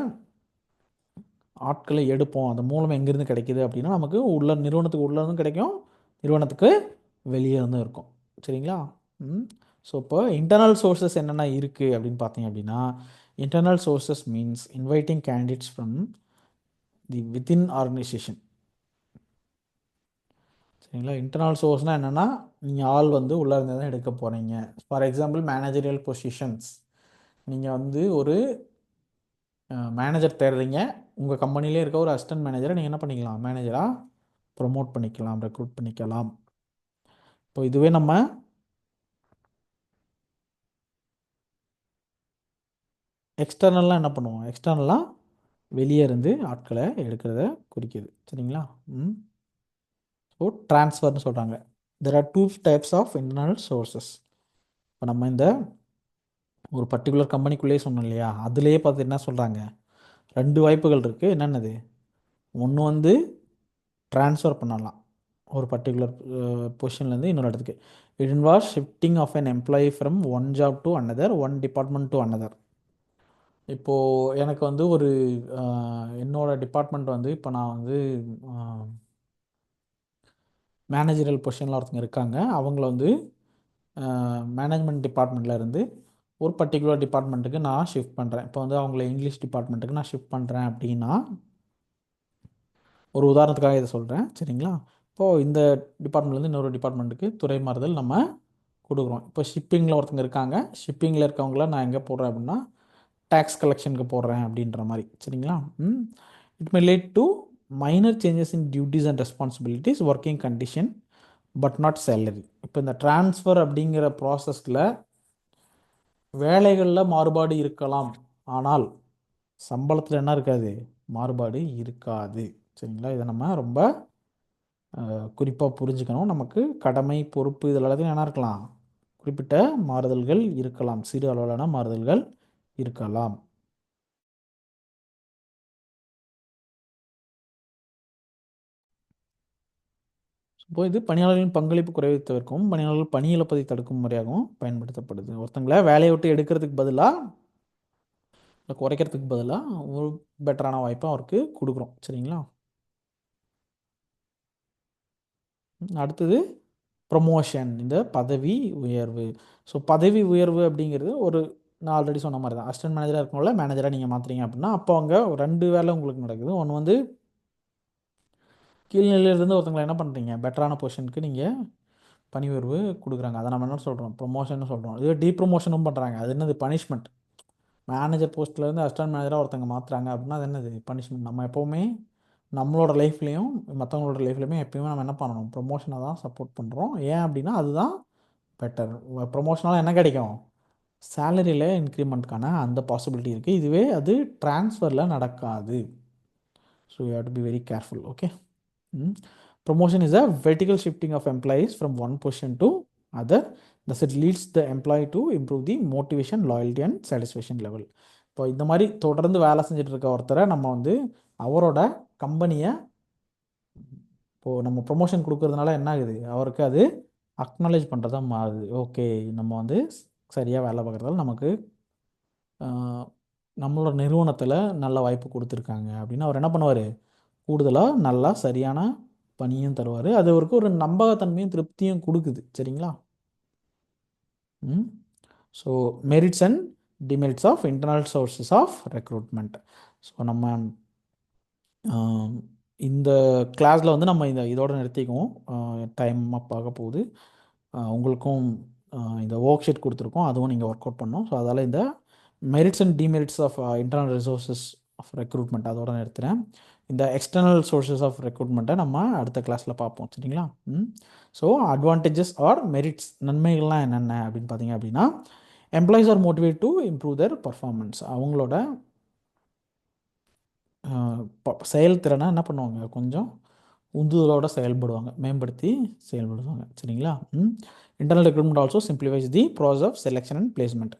ஆட்களை எடுப்போம், அந்த மூலம் எங்கேருந்து கிடைக்கிது அப்படின்னா நமக்கு உள்ள நிறுவனத்துக்கு உள்ளேருந்தும் கிடைக்கும், நிறுவனத்துக்கு வெளியே இருந்தும் இருக்கும். சரிங்களா? ஸோ இப்போ இன்டர்னல் சோர்ஸஸ் என்னென்ன இருக்குது அப்படின்னு பார்த்தீங்க அப்படின்னா, internal sources means inviting candidates from the within organisation. சரிங்களா? இன்டர்னல் சோர்ஸ்னால் என்னென்னா, நீங்கள் ஆள் வந்து உள்ளே இருந்து தான் எடுக்க போகிறீங்க. ஃபார் எக்ஸாம்பிள் மேனேஜரியல் பொசிஷன்ஸ், நீங்கள் வந்து ஒரு மேனேஜர் தேடுறீங்க, உங்கள் கம்பெனிலே இருக்க ஒரு அசிஸ்டன்ட் மேனேஜரை நீங்கள் என்ன பண்ணிக்கலாம், மேனேஜராக ப்ரொமோட் பண்ணிக்கலாம், ரெக்ரூட் பண்ணிக்கலாம். இப்போ இதுவே நம்ம எக்ஸ்டர்னல்லாம் என்ன பண்ணுவோம், எக்ஸ்டர்னலாக வெளியே இருந்து ஆட்களை எடுக்கிறத குறிக்கிது. சரிங்களா? ஸோ ட்ரான்ஸ்ஃபர்னு சொல்கிறாங்க. There are 2 types of internal sources. இப்போ நம்ம இந்த ஒரு பர்டிகுலர் கம்பெனிக்குள்ளேயே சொன்னோம் இல்லையா, அதுலேயே பார்த்து என்ன சொல்கிறாங்க, 2 வாய்ப்புகள் இருக்குது. என்னென்னது, ஒன்று வந்து ட்ரான்ஸ்ஃபர் பண்ணலாம் ஒரு பர்டிகுலர் பொசிஷன்லேருந்து இன்னொரு இடத்துக்கு. It involves shifting of an employee from one job to another, one department to another. இப்போது எனக்கு வந்து ஒரு என்னோடய டிபார்ட்மெண்ட் வந்து இப்போ நான் வந்து மேனேஜரியல் பொசிஷனில் ஒருத்தங்க இருக்காங்க, அவங்கள வந்து மேனேஜ்மெண்ட் டிபார்ட்மெண்ட்டில் இருந்து ஒரு பர்டிகுலர் டிபார்ட்மெண்ட்டுக்கு நான் ஷிஃப்ட் பண்ணுறேன். இப்போ வந்து அவங்கள இங்கிலீஷ் டிபார்ட்மெண்ட்டுக்கு நான் ஷிஃப்ட் பண்ணுறேன் அப்படின்னா, ஒரு உதாரணத்துக்காக இதை சொல்கிறேன். சரிங்களா? இப்போது இந்த டிபார்ட்மெண்ட்லேருந்து இன்னொரு டிபார்ட்மெண்ட்டுக்கு துறை மாறுதல் நம்ம கொடுக்குறோம். இப்போ ஷிப்பிங்கில் ஒருத்தங்க இருக்காங்க, ஷிப்பிங்கில் இருக்கவங்கள நான் எங்கே போடுறேன் அப்படின்னா டேக்ஸ் கலெக்ஷனுக்கு போடுறேன் அப்படின்ற மாதிரி. சரிங்களா? It may lead to minor changes in duties and responsibilities, working condition, but not salary. இப்போ இந்த ட்ரான்ஸ்ஃபர் அப்படிங்கிற ப்ராசஸில் வேலைகளில் மாறுபாடு இருக்கலாம், ஆனால் சம்பளத்தில் என்ன இருக்காது, மாறுபாடு இருக்காது. சரிங்களா? இதை நம்ம ரொம்ப குறிப்பாக புரிஞ்சுக்கணும். நமக்கு கடமை, பொறுப்பு இதில் எல்லாத்தையும் என்ன இருக்கலாம், குறிப்பிட்ட மாறுதல்கள் இருக்கலாம், சிறு அளவிலான மாறுதல்கள் இருக்கலாம். இப்போ இது பணியாளர்களின் பங்களிப்பு குறைவை தவிர்க்கவும் பணியாளர்கள் பணி இழப்பதை தடுக்கும் முறையாகவும் பயன்படுத்தப்படுது. ஒருத்தங்களை வேலையை விட்டு எடுக்கிறதுக்கு பதிலாக, இல்லை குறைக்கிறதுக்கு பதிலாக ஒரு பெட்டரான வாய்ப்பை அவருக்கு கொடுக்குறோம். சரிங்களா? அடுத்தது ப்ரொமோஷன், இந்த பதவி உயர்வு. ஸோ பதவி உயர்வு அப்படிங்கிறது ஒரு, நான் ஆல்ரெடி சொன்ன மாதிரி தான், அசிஸ்டன்ட் மேனேஜராக இருக்கணும்ல மேனேஜராக நீங்கள் மாற்றுறீங்க அப்படின்னா அப்போ அங்கே 2 வேலை உங்களுக்கு நடக்குது. ஒன்று வந்து கீழ்நிலையிலேருந்து ஒருத்தங்களை என்ன பண்ணுறீங்க, பெட்டரான பொசிஷனுக்கு நீங்கள் பணி உயர்வு கொடுக்குறாங்க. அதை நம்ம என்ன சொல்கிறோம், ப்ரொமோஷன் சொல்கிறோம். இதுவே டீப்ரொமோஷனும் பண்ணுறாங்க. அது என்னது, பனிஷ்மெண்ட். மேனேஜர் போஸ்ட்லேருந்து அசிஸ்டன்ட் மேனேஜராக ஒருத்தங்க மாற்றுறாங்க அப்படின்னா அது என்னது, பனிஷ்மெண்ட். நம்ம எப்போவுமே நம்மளோட லைஃப்லேயும் மற்றவங்களோட லைஃப்லையுமே எப்பயுமே நம்ம என்ன பண்ணணும், ப்ரொமோஷனை தான் சப்போர்ட் பண்ணுறோம். ஏன் அப்படின்னா அதுதான் பெட்டர். ப்ரொமோஷனால் என்ன கிடைக்கும், சேலரியில் இன்க்ரிமெண்ட்கான அந்த பாசிபிலிட்டி இருக்குது. இதுவே அது ட்ரான்ஸ்ஃபரில் நடக்காது. So you have to be very careful. Okay. Promotion is a vertical shifting of employees from one position to other. Thus it leads the employee to improve the motivation, loyalty and satisfaction level. இப்போ இந்த மாதிரி தொடர்ந்து வேலை செஞ்சுட்டு இருக்க ஒருத்தரை நம்ம வந்து அவரோட கம்பெனியை இப்போது நம்ம ப்ரொமோஷன் கொடுக்கறதுனால என்ன ஆகுது, அவருக்கு அது அக்னாலேஜ் பண்ணுறதா மாறுது. ஓகே, நம்ம வந்து சரியாக வேலை பார்க்குறதால நமக்கு நம்மளோட நிறுவனத்தில் நல்ல வாய்ப்பு கொடுத்துருக்காங்க அப்படின்னு அவர் என்ன பண்ணுவார், கூடுதலாக நல்லா சரியான பணியும் தருவார். அது அவருக்கு ஒரு நம்பகத்தன்மையும் திருப்தியும் கொடுக்குது. சரிங்களா? So merits and demerits of internal sources of recruitment. So நம்ம இந்த கிளாஸில் வந்து நம்ம இதோடு நிறுத்திக்குவோம். டைம் அப் ஆக போகுது. உங்களுக்கும் இந்த ஒர்க் ஷீட் கொடுத்துருக்கோம், அதுவும் நீங்கள் ஒர்க் அவுட் பண்ணோம். ஸோ அதால் இந்த merits and demerits of internal resources of recruitment அதோட நிறுத்துகிறேன். இந்த எக்ஸ்டர்னல் சோர்ஸஸ் ஆஃப் ரெக்ரூட்மெண்ட்டை நம்ம அடுத்த கிளாஸில் பார்ப்போம். சரிங்களா? ஸோ அட்வான்டேஜஸ் ஆர் மெரிட்ஸ், நன்மைகள்லாம் என்னென்ன அப்படின்னு பார்த்தீங்க அப்படின்னா, employees are motivated to improve their performance. அவங்களோட செயல்திறனை என்ன பண்ணுவாங்க, கொஞ்சம் உந்துதலோடு செயல்படுவாங்க, மேம்படுத்தி செயல்படுவாங்க. சரிங்களா? Internal recruitment also simplifies the process of selection and placement.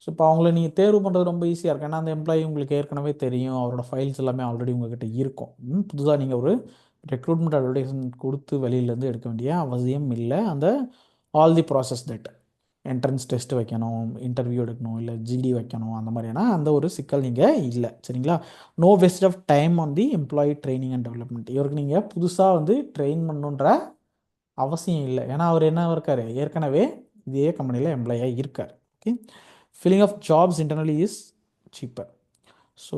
So இப்போ அவங்கள நீங்கள் தேர்வு பண்ணுறது ரொம்ப ஈஸியாக இருக்கும். ஏன்னா அந்த எம்ப்ளாயி உங்களுக்கு ஏற்கனவே தெரியும், அவரோட ஃபைல்ஸ் எல்லாமே ஆல்ரெடி உங்கள்கிட்ட இருக்கும். புதுசாக நீங்கள் ஒரு ரெக்ரூட்மெண்ட் அட்வர்டைஸ்மெண்ட் கொடுத்து வெளியிலேருந்து எடுக்க வேண்டிய அவசியம் இல்லை. அந்த all the process that entrance test வைக்கணும், இன்டர்வியூ எடுக்கணும், இல்லை ஜிடி வைக்கணும், அந்த மாதிரியான அந்த ஒரு சிக்கல் நீங்கள் இல்லை. சரிங்களா? No waste of time on the employee training and development. இவருக்கு நீங்கள் புதுசாக வந்து ட்ரெயின் பண்ணணுன்ற அவசியம் இல்லை. ஏன்னா அவர் என்ன இருக்கார், ஏற்கனவே இதே கம்பெனியில் எம்ப்ளாயாக இருக்கார். Okay. Filling of jobs internally is cheaper. So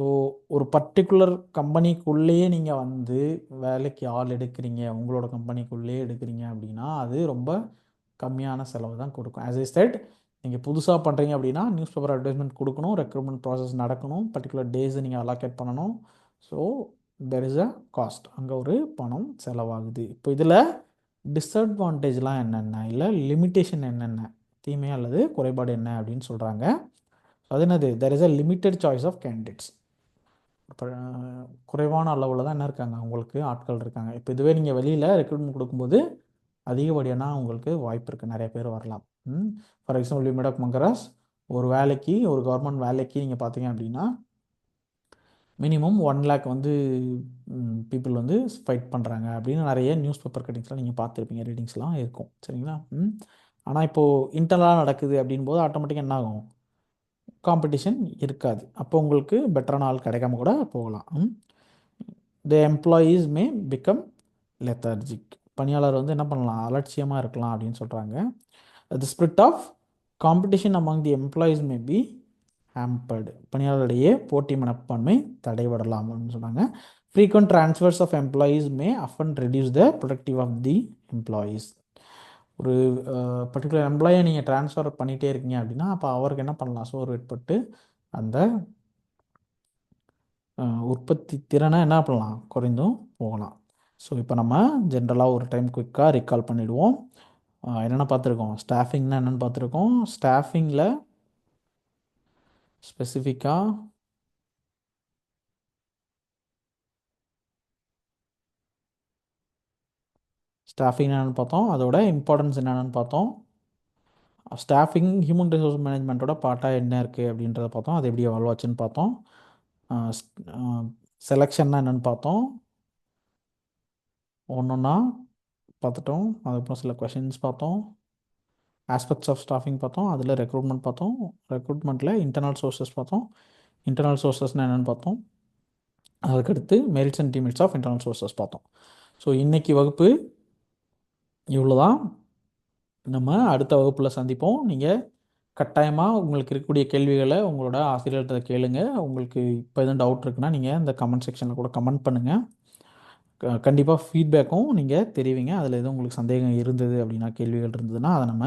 ஒரு பர்டிகுலர் கம்பெனிக்குள்ளேயே நீங்கள் வந்து வேலைக்கு ஆள் எடுக்கிறீங்க, உங்களோட கம்பெனிக்குள்ளேயே எடுக்கிறீங்க அப்படின்னா அது ரொம்ப கம்மியான செலவு தான் கொடுக்கும். ஆஸ் ஐ செட், நீங்கள் புதுசாக பண்ணுறீங்க அப்படின்னா நியூஸ் பேப்பர் அட்வர்டைஸ்மெண்ட் கொடுக்கணும், ரெக்ரூட்மெண்ட் ப்ராசஸ் நடக்கணும், பர்டிகுலர் டேஸை நீங்கள் அலாக்கேட் பண்ணணும். So there is a cost, அங்கே ஒரு பணம் செலவாகுது. இப்போ இதில் டிஸ்அட்வான்டேஜ்லாம் என்னென்ன, இல்லை லிமிட்டேஷன் என்னென்ன, தீமை அல்லது குறைபாடு என்ன அப்படின்னு சொல்கிறாங்க. அது என்னது, there is a limited choice of candidates. இப்போ குறைவான அளவில் தான் என்ன இருக்காங்க, உங்களுக்கு ஆட்கள் இருக்காங்க. இப்போ இதுவே நீங்கள் வெளியில் ரெக்ரூட்மெண்ட் கொடுக்கும்போது அதிகப்படியான உங்களுக்கு வாய்ப்பு இருக்குது, நிறைய பேர் வரலாம். ஃபார் எக்ஸாம்பிள் லிமிட் ஆஃப் மங்கராஸ், ஒரு வேலைக்கு, ஒரு கவர்மெண்ட் வேலைக்கு நீங்கள் பார்த்தீங்க அப்படின்னா மினிமம் 1 lakh வந்து பீப்புள் வந்து ஃபைட் பண்ணுறாங்க அப்படின்னு நிறைய நியூஸ் பேப்பர் கட்டிங்ஸ்லாம் நீங்கள் பார்த்துருப்பீங்க, ரீடிங்ஸ்லாம் இருக்கும். சரிங்களா? ஆனால் இப்போது இன்டர்னலாக நடக்குது அப்படின் போது ஆட்டோமேட்டிக்காக என்ன ஆகும், காம்படிஷன் இருக்காது. அப்போ உங்களுக்கு பெட்டரான ஆள் கிடைக்காம கூட போகலாம். The employees may become lethargic. பணியாளர் வந்து என்ன பண்ணலாம், அலட்சியமாக இருக்கலாம் அப்படின்னு சொல்கிறாங்க. The spirit of competition among the employees may be hampered. பணியாளர்களிடையே போட்டி மனப்பான்மை தடைபடலாம் அப்படின்னு சொன்னாங்க. Frequent transfers of employees may often reduce the productive of the employees. ஒரு பர்டிகுலர் எம்ப்ளாயை நீங்கள் ட்ரான்ஸ்ஃபர் பண்ணிகிட்டே இருக்கீங்க அப்படின்னா அப்போ அவருக்கு என்ன பண்ணலாம், சோறு ஏற்பட்டு அந்த உற்பத்தி திறனை என்ன பண்ணலாம், குறைந்தும் போகலாம். ஸோ இப்போ நம்ம ஜென்ரலாக ஒரு டைம் குயிக்காக ரீகால் பண்ணிவிடுவோம். என்னென்ன பார்த்துருக்கோம்? ஸ்டாஃபிங்னா என்னென்னு பார்த்துருக்கோம். ஸ்டாஃபிங்கில் ஸ்பெசிஃபிக்காக ஸ்டாஃபிங் என்னென்னு பார்த்தோம். அதோட இம்பார்ட்டன்ஸ் என்னென்னு பார்த்தோம். ஸ்டாஃபிங் ஹியூமன் ரிசோர்ஸ் மேனேஜ்மெண்ட்டோட பார்ட்டாக என்ன இருக்குது அப்படின்றத பார்த்தோம். அது எப்படி எவால்வ் ஆச்சுன்னு பார்த்தோம். செலெக்ஷன்னா என்னென்னு பார்த்தோம். ஒன்றா பார்த்துட்டோம். அதுக்கப்புறம் சில கொஷின்ஸ் பார்த்தோம். ஆஸ்பெக்ட்ஸ் ஆஃப் ஸ்டாஃபிங் பார்த்தோம். அதில் ரெக்ரூட்மெண்ட் பார்த்தோம். ரெக்ரூட்மெண்ட்டில் இன்டர்னல் சோர்சஸ் பார்த்தோம். இன்டர்னல் சோர்சஸ்னால் என்னென்னு பார்த்தோம். அதுக்கடுத்து merits and demerits of internal sources பார்த்தோம். ஸோ இன்றைக்கி வகுப்பு இவ்வளோ தான். நம்ம அடுத்த வகுப்பில் சந்திப்போம். நீங்கள் கட்டாயமாக உங்களுக்கு இருக்கக்கூடிய கேள்விகளை உங்களோட ஆசிரியர்கிட்ட கேளுங்க. உங்களுக்கு இப்போ எதுவும் டவுட் இருக்குன்னா நீங்கள் இந்த கமெண்ட் செக்ஷனில் கூட கமெண்ட் பண்ணுங்கள். கண்டிப்பாக ஃபீட்பேக்கும் நீங்கள் தெரிவிங்க. அதில் எதுவும் உங்களுக்கு சந்தேகம் இருந்தது அப்படின்னா, கேள்விகள் இருந்ததுன்னா அதை நம்ம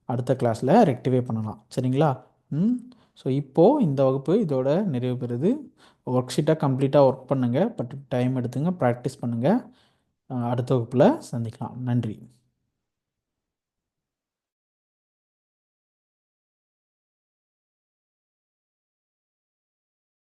அடுத்த கிளாஸில் ரெக்டிஃபை பண்ணலாம். சரிங்களா? ஸோ இப்போது இந்த வகுப்பு இதோட நிறைவு பெறுது. ஒர்க் ஷீட்டாக கம்ப்ளீட்டாக ஒர்க் பண்ணுங்கள். பட் டைம் எடுத்துங்க, ப்ராக்டிஸ் பண்ணுங்கள். அடுத்த வகுப்பில் சந்திக்கலாம். நன்றி.